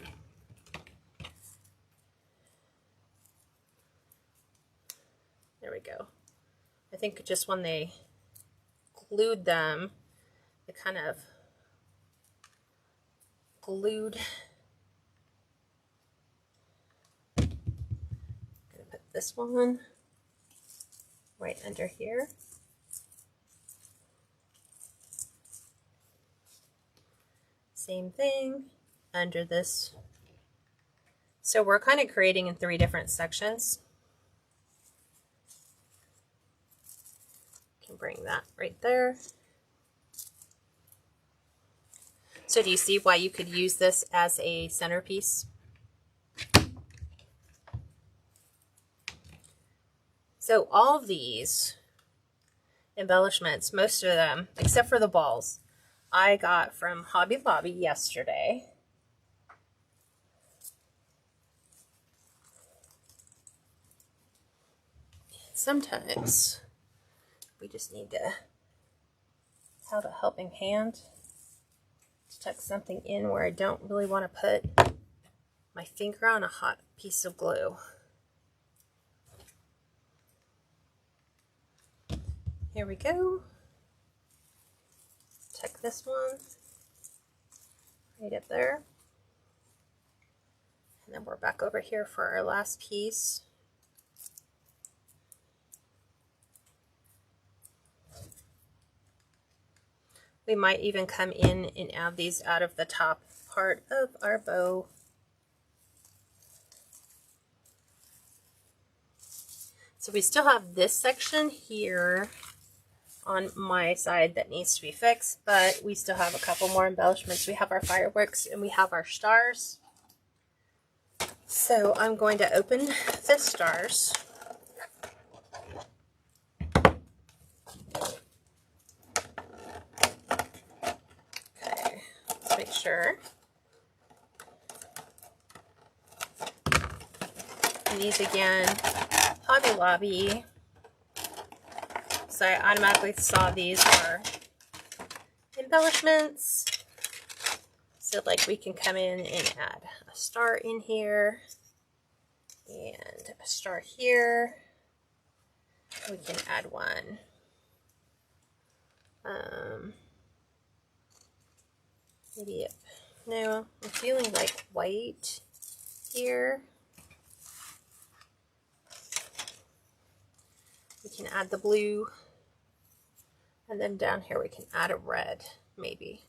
[SPEAKER 1] There we go. I think just when they glued them, it kind of glued. I'm gonna put this one right under here. Same thing under this. So we're kind of creating in 3 different sections. Can bring that right there. So do you see why you could use this as a centerpiece? So all of these embellishments, most of them, except for the balls, I got from Hobby Lobby yesterday. Sometimes we just need to have a helping hand to tuck something in where I don't really want to put my finger on a hot piece of glue. Here we go. Tuck this one right up there. And then we're back over here for our last piece. We might even come in and add these out of the top part of our bow. So we still have this section here on my side that needs to be fixed, but we still have a couple more embellishments. We have our fireworks and we have our stars. So I'm going to open the stars. Okay, let's make sure. And these again, Hobby Lobby. So I automatically saw these are embellishments. So like we can come in and add a star in here and a star here. We can add one. Maybe no, I'm feeling like white here. We can add the blue, and then down here we can add a red, maybe.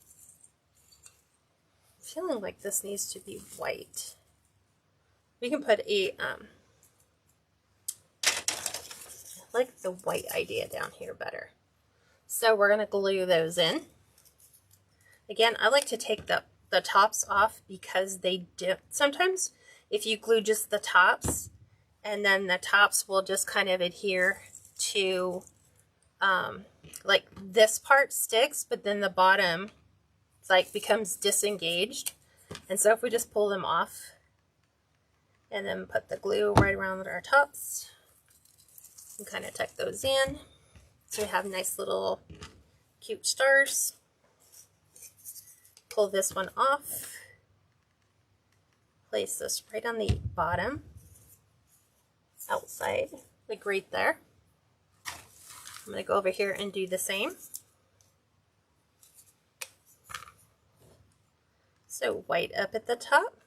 [SPEAKER 1] I'm feeling like this needs to be white. We can put a, I like the white idea down here better. So we're going to glue those in. Again, I like to take the tops off because they dip. Sometimes if you glue just the tops, and then the tops will just kind of adhere to, like this part sticks, but then the bottom like becomes disengaged. And so if we just pull them off and then put the glue right around our tops and kind of tuck those in, so we have nice little cute stars. Pull this one off, place this right on the bottom outside, like right there. I'm going to go over here and do the same. So white up at the top.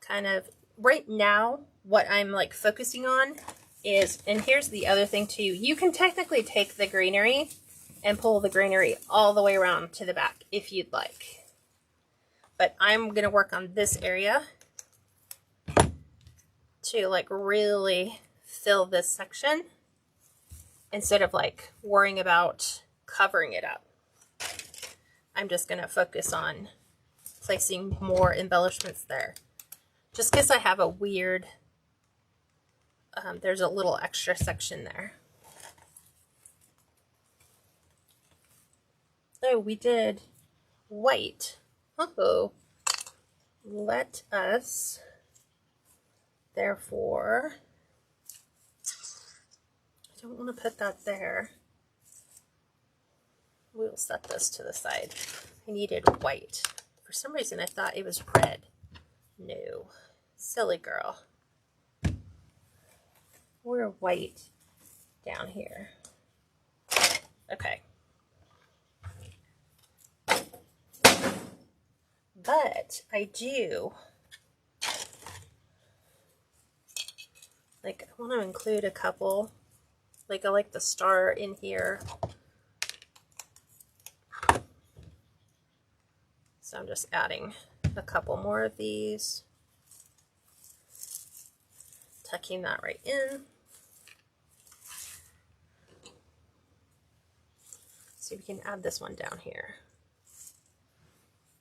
[SPEAKER 1] Kind of right now what I'm like focusing on is, and here's the other thing too, you can technically take the greenery and pull the greenery all the way around to the back if you'd like. But I'm going to work on this area to like really fill this section instead of like worrying about covering it up. I'm just going to focus on placing more embellishments there. Just because I have a weird, there's a little extra section there. So we did white. Uh-oh. Let us, therefore, I don't want to put that there. We'll set this to the side. I needed white. For some reason I thought it was red. No. Silly girl. We're white down here. Okay. But I do, like, I want to include a couple. Like, I like the star in here. So I'm just adding a couple more of these. Tucking that right in. So we can add this one down here.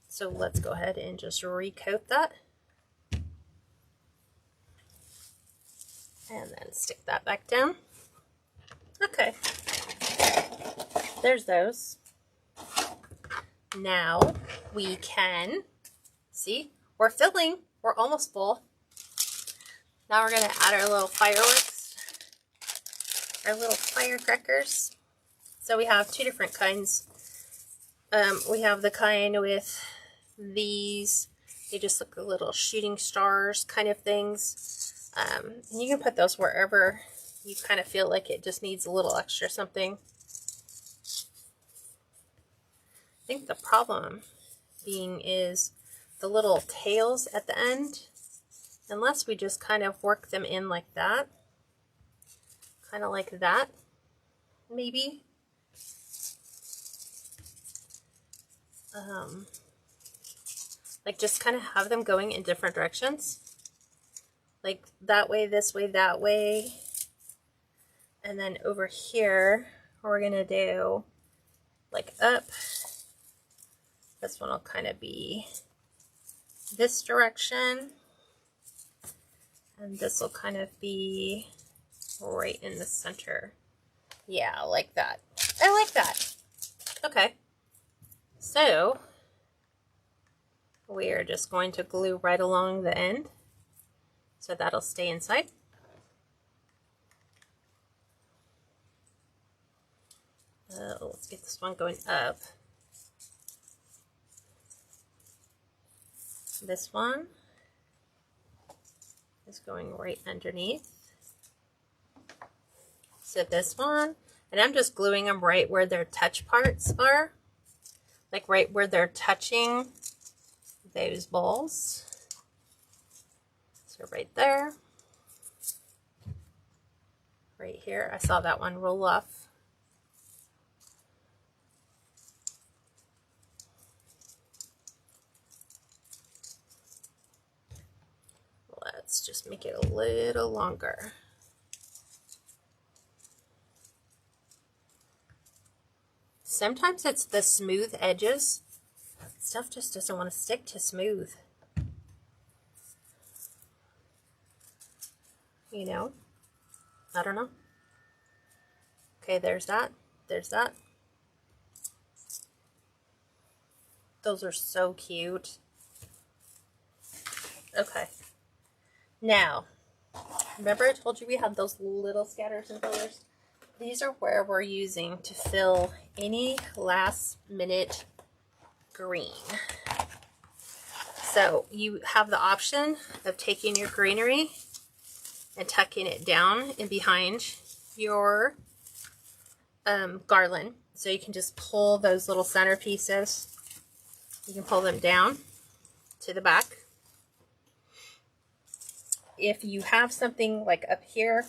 [SPEAKER 1] So let's go ahead and just recoat that. And then stick that back down. Okay. There's those. Now we can, see, we're filling. We're almost full. Now we're going to add our little fireworks, our little firecrackers. So we have two different kinds. We have the kind with these, they just look like little shooting stars kind of things. And you can put those wherever you kind of feel like it just needs a little extra something. I think the problem being is the little tails at the end. Unless we just kind of work them in like that. Kind of like that, maybe. Like just kind of have them going in different directions. Like that way, this way, that way. And then over here, we're going to do like up. This one will kind of be this direction. And this will kind of be right in the center. Yeah, like that. I like that. Okay. So we are just going to glue right along the end. So that'll stay inside. Let's get this one going up. This one is going right underneath. So this one, and I'm just gluing them right where their touch parts are, like right where they're touching those balls. So right there, right here. I saw that one roll off. Let's just make it a little longer. Sometimes it's the smooth edges. Stuff just doesn't want to stick to smooth. You know? I don't know. Okay, there's that. There's that. Those are so cute. Okay. Now, remember I told you we had those little scatters and fillers? These are where we're using to fill any last minute green. So you have the option of taking your greenery and tucking it down in behind your garland. So you can just pull those little center pieces. You can pull them down to the back. If you have something like up here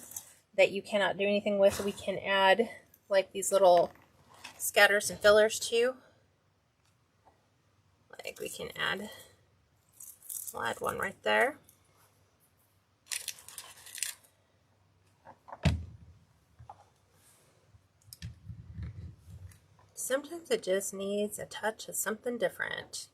[SPEAKER 1] that you cannot do anything with, we can add like these little scatters and fillers too. Like we can add, we'll add one right there. Sometimes it just needs a touch of something different.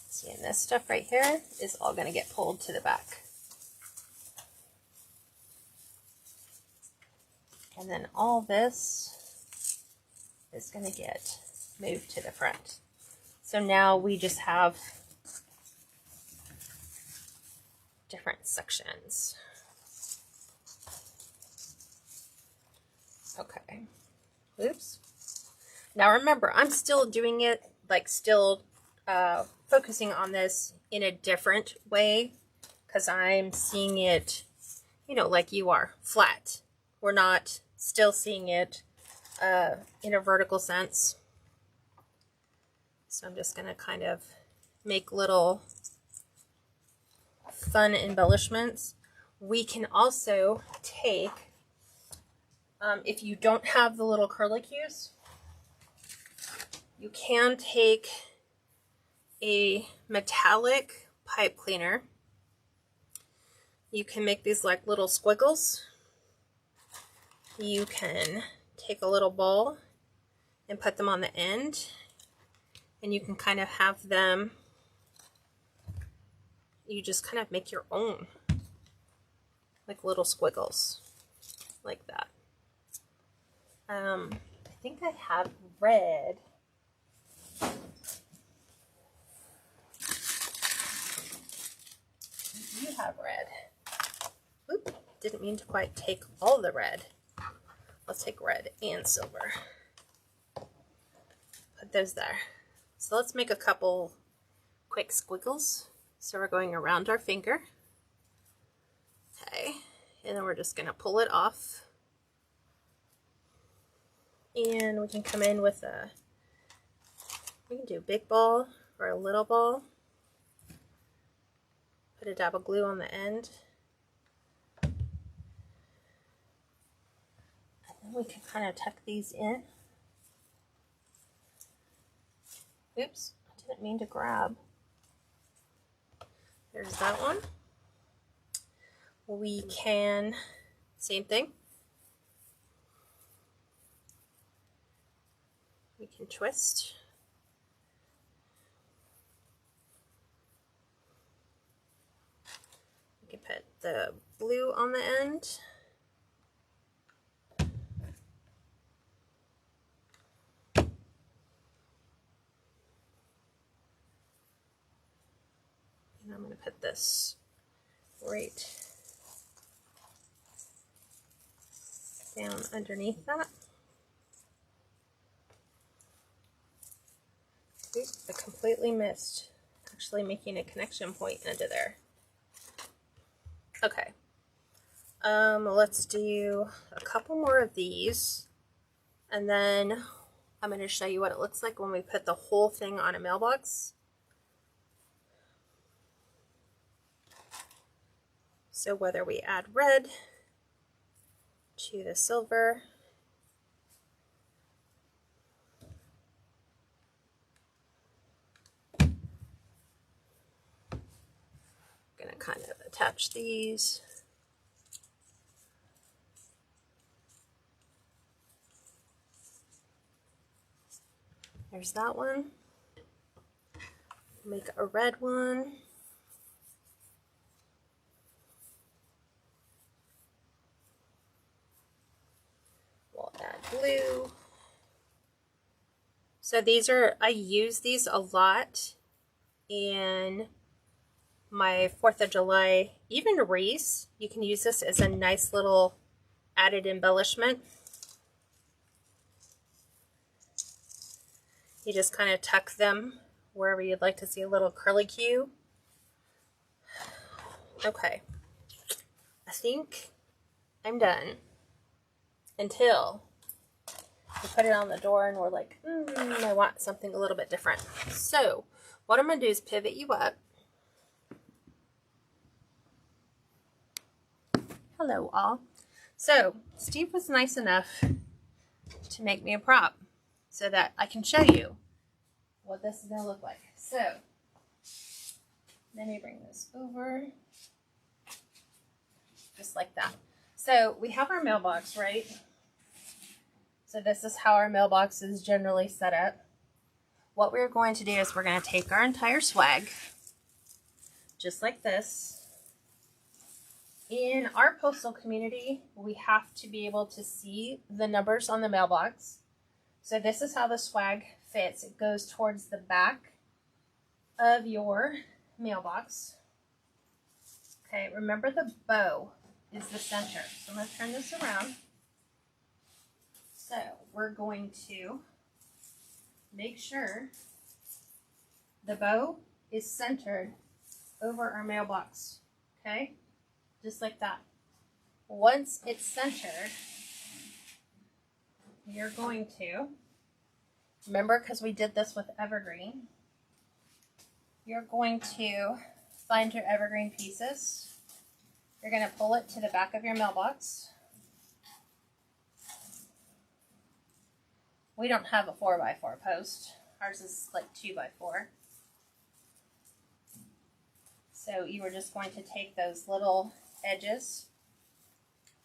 [SPEAKER 1] See, and this stuff right here is all going to get pulled to the back. And then all this is going to get moved to the front. So now we just have different sections. Okay. Oops. Now remember, I'm still doing it, like still focusing on this in a different way, because I'm seeing it, you know, like you are, flat. We're not still seeing it in a vertical sense. So I'm just going to kind of make little fun embellishments. We can also take, if you don't have the little curlicues, you can take a metallic pipe cleaner. You can make these like little squiggles. You can take a little ball and put them on the end, and you can kind of have them, you just kind of make your own, like little squiggles, like that. I think I have red. You have red. Oop, didn't mean to quite take all the red. Let's take red and silver. Put those there. So let's make a couple quick squiggles. So we're going around our finger. Okay, and then we're just going to pull it off. And we can come in with a, we can do a big ball or a little ball. Put a dab of glue on the end. we can kind of tuck these in. Oops, I didn't mean to grab. There's that one. We can, same thing. We can twist. We can put the blue on the end. And I'm going to put this right down underneath that. Oops, I completely missed actually making a connection point under there. Okay. Let's do a couple more of these, and then I'm going to show you what it looks like when we put the whole thing on a mailbox. So whether we add red to the silver, I'm going to kind of attach these. There's that one. Make a red one. We'll add blue. So these are, I use these a lot in my 4th of July, even wreaths. You can use this as a nice little added embellishment. You just kind of tuck them wherever you'd like to see a little curlicue. Okay, I think I'm done until we put it on the door and we're like, I want something a little bit different. So what I'm going to do is pivot you up. Hello all. So Steve was nice enough to make me a prop so that I can show you what this is going to look like. So let me bring this over just like that. So we have our mailbox, right? So this is how our mailbox is generally set up. What we're going to do is we're going to take our entire swag just like this. In our postal community, we have to be able to see the numbers on the mailbox. So this is how the swag fits. It goes towards the back of your mailbox. Okay, remember the bow is the center. So I'm going to turn this around. So we're going to make sure the bow is centered over our mailbox. Okay, just like that. Once it's centered, you're going to, remember, because we did this with evergreen, you're going to find your evergreen pieces. You're going to pull it to the back of your mailbox. We don't have a 4x4 post. Ours is like 2x4. So you were just going to take those little edges.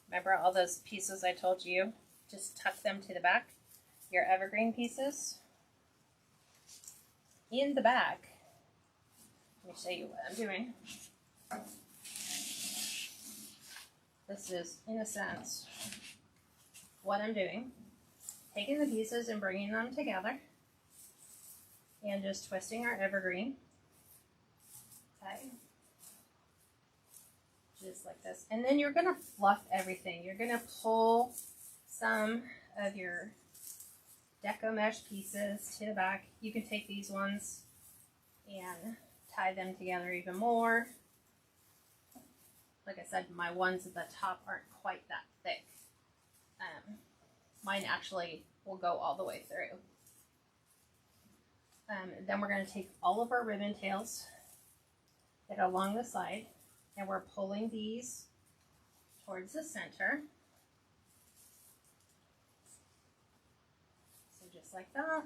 [SPEAKER 1] Remember all those pieces I told you? Just tuck them to the back. Your evergreen pieces. In the back. Let me show you what I'm doing. This is, in a sense, what I'm doing. Taking the pieces and bringing them together. And just twisting our evergreen. Okay. Just like this. And then you're going to fluff everything. You're going to pull some of your deco mesh pieces to the back. You can take these ones and tie them together even more. Like I said, my ones at the top aren't quite that thick. Mine actually will go all the way through. Then we're going to take all of our ribbon tails that are along the side, and we're pulling these towards the center. Just like that.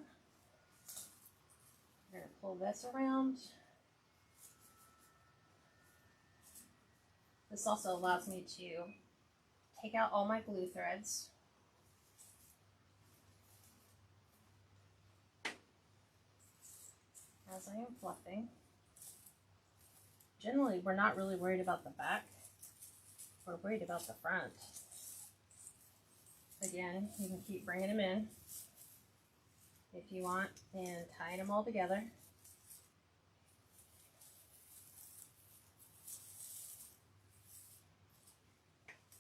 [SPEAKER 1] We're going to pull this around. This also allows me to take out all my glue threads. As I am fluffing. Generally, we're not really worried about the back. We're worried about the front. Again, you can keep bringing them in if you want and tying them all together.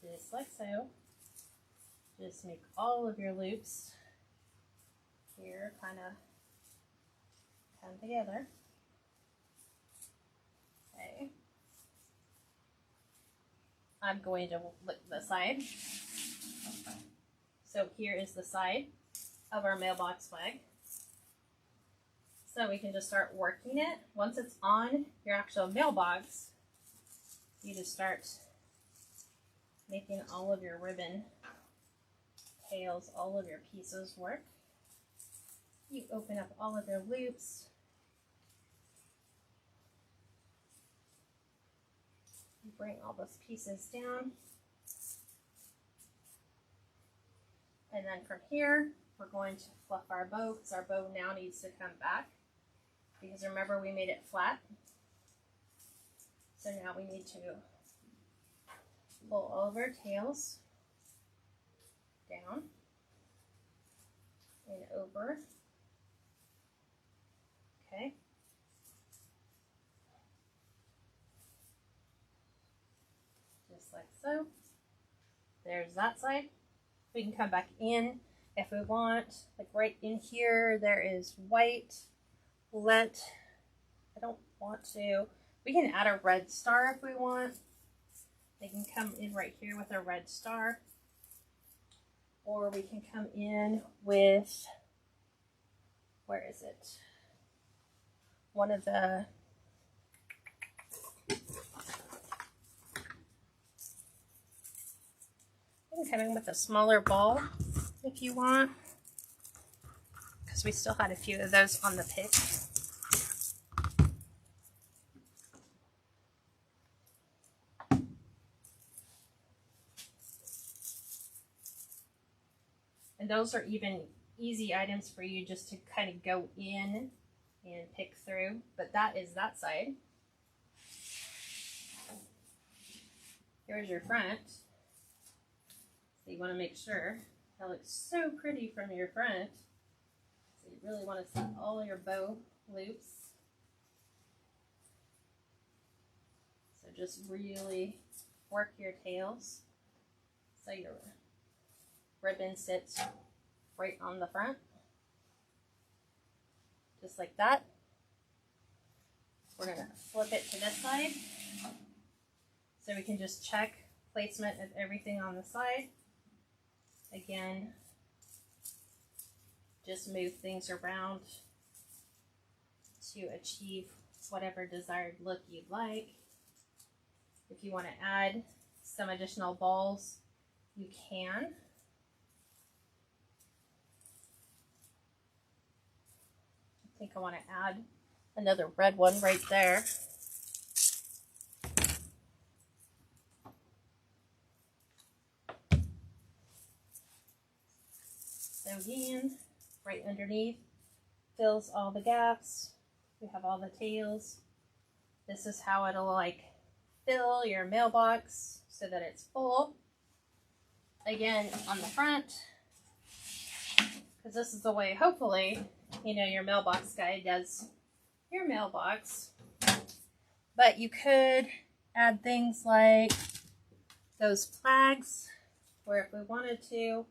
[SPEAKER 1] Just like so. Just make all of your loops here kind of come together. Okay. I'm going to lick the side. So here is the side of our mailbox flag. So we can just start working it. Once it's on your actual mailbox, you just start making all of your ribbon tails, all of your pieces work. You open up all of your loops. You bring all those pieces down. And then from here, we're going to fluff our bow because our bow now needs to come back. Because remember, we made it flat. So now we need to pull all of our tails down and over. Okay. Just like so. There's that side. We can come back in if we want. Like right in here, there is white. I don't want to. We can add a red star if we want. They can come in right here with a red star. Or we can come in with, where is it? One of the, you can come in with a smaller ball if you want. Because we still had a few of those on the pick. And those are even easy items for you just to kind of go in and pick through. But that is that side. Here's your front. So you want to make sure that looks so pretty from your front. So you really want to see all your bow loops. So just really work your tails so your ribbon sits right on the front, just like that. We're going to flip it to this side so we can just check placement of everything on the side. Again, just move things around to achieve whatever desired look you'd like. If you want to add some additional balls, you can. I think I want to add another red one right there. So again, right underneath fills all the gaps. We have all the tails. This is how it'll like fill your mailbox so that it's full. Again, on the front, because this is the way, hopefully, you know, your mailbox guy does your mailbox. But you could add things like those flags, where if we wanted to,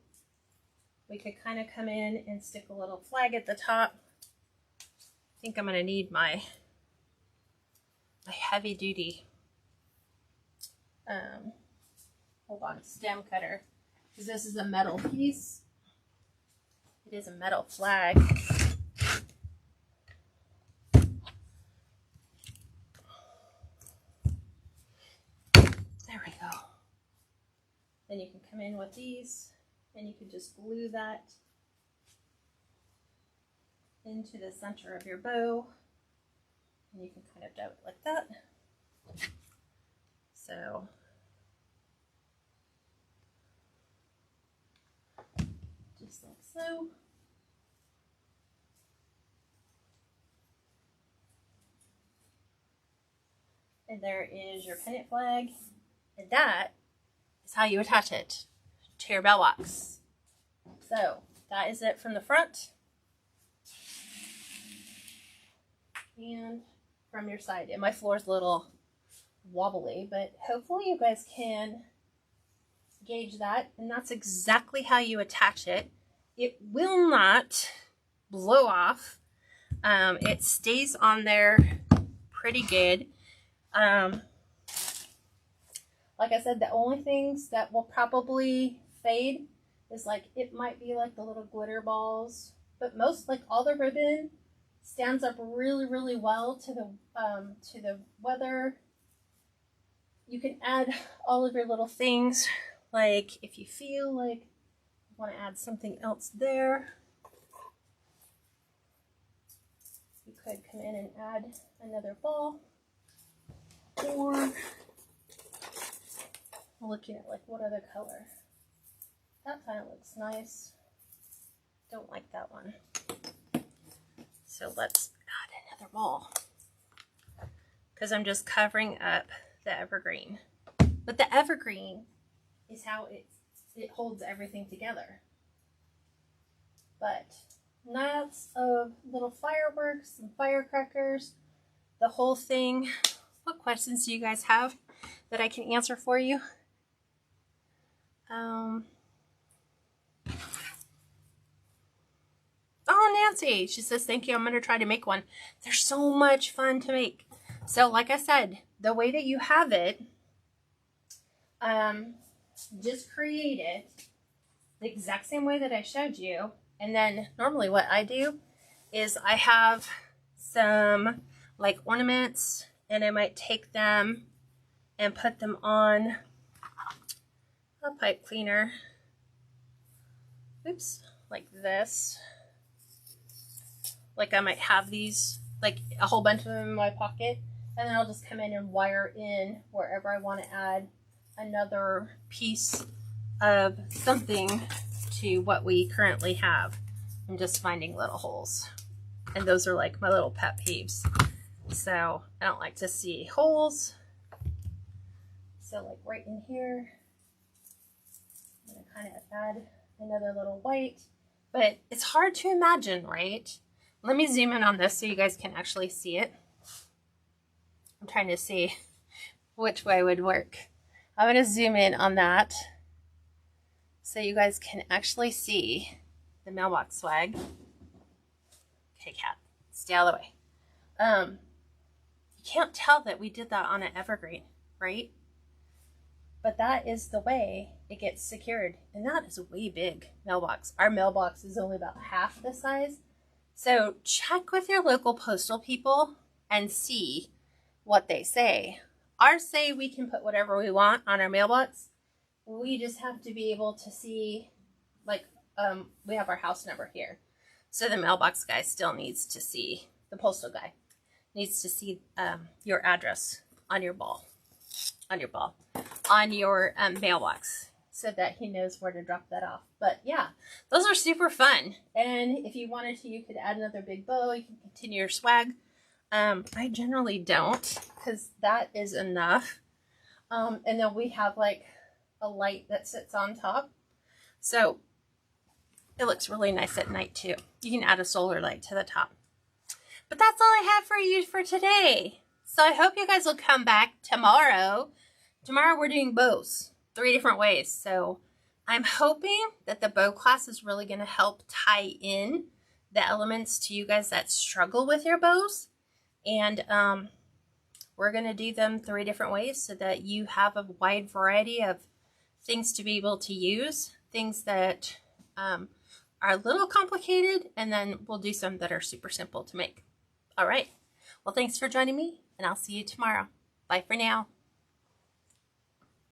[SPEAKER 1] we could kind of come in and stick a little flag at the top. I think I'm going to need my heavy duty hold on, stem cutter, because this is a metal piece. It is a metal flag. There we go. Then you can come in with these and you can just glue that into the center of your bow. And you can kind of do it like that. So just like so. And there is your pennant flag. And that is how you attach it to your mailbox. So that is it from the front and from your side. And my floor is a little wobbly, but hopefully you guys can gauge that. And that's exactly how you attach it. It will not blow off. It stays on there pretty good. Like I said, the only things that will probably fade is like, it might be like the little glitter balls, but most, like all the ribbon stands up really, really well to the weather. You can add all of your little things, like if you feel like you want to add something else there, you could come in and add another ball, or looking at like what other color. That kind of looks nice. Don't like that one. So let's add another ball, because I'm just covering up the evergreen. But the evergreen is how it holds everything together. But lots of little fireworks and firecrackers, the whole thing. What questions do you guys have that I can answer for you? Oh, Nancy, she says, thank you. I'm going to try to make one. They're so much fun to make. So like I said, the way that you have it, just create it the exact same way that I showed you. And then normally what I do is I have some like ornaments, and I might take them and put them on a pipe cleaner. Oops, like this. Like I might have these, like a whole bunch of them in my pocket, and then I'll just come in and wire in wherever I want to add another piece of something to what we currently have. I'm just finding little holes, and those are like my little pet peeves. So I don't like to see holes. So like right in here, I'm gonna kind of add another little white, but it's hard to imagine, right? Let me zoom in on this so you guys can actually see it. I'm trying to see which way would work. I'm going to zoom in on that so you guys can actually see the mailbox swag. Okay, cat, stay out of the way. You can't tell that we did that on an evergreen, right? But that is the way it gets secured. And that is a way big mailbox. Our mailbox is only about half the size. So check with your local postal people and see what they say. Ours say we can put whatever we want on our mailbox. We just have to be able to see, like, we have our house number here. So the mailbox guy still needs to see, the postal guy needs to see your address on your mailbox, so that he knows where to drop that off. But yeah, those are super fun. And if you wanted to, you could add another big bow. You can continue your swag. I generally don't, because that is enough. And then we have like a light that sits on top. So it looks really nice at night too. You can add a solar light to the top. But that's all I have for you for today. So I hope you guys will come back tomorrow. Tomorrow we're doing bows 3 different ways. So I'm hoping that the bow class is really going to help tie in the elements to you guys that struggle with your bows. And we're going to do them 3 different ways so that you have a wide variety of things to be able to use. Things that are a little complicated, and then we'll do some that are super simple to make. All right. Well, thanks for joining me, and I'll see you tomorrow. Bye for now.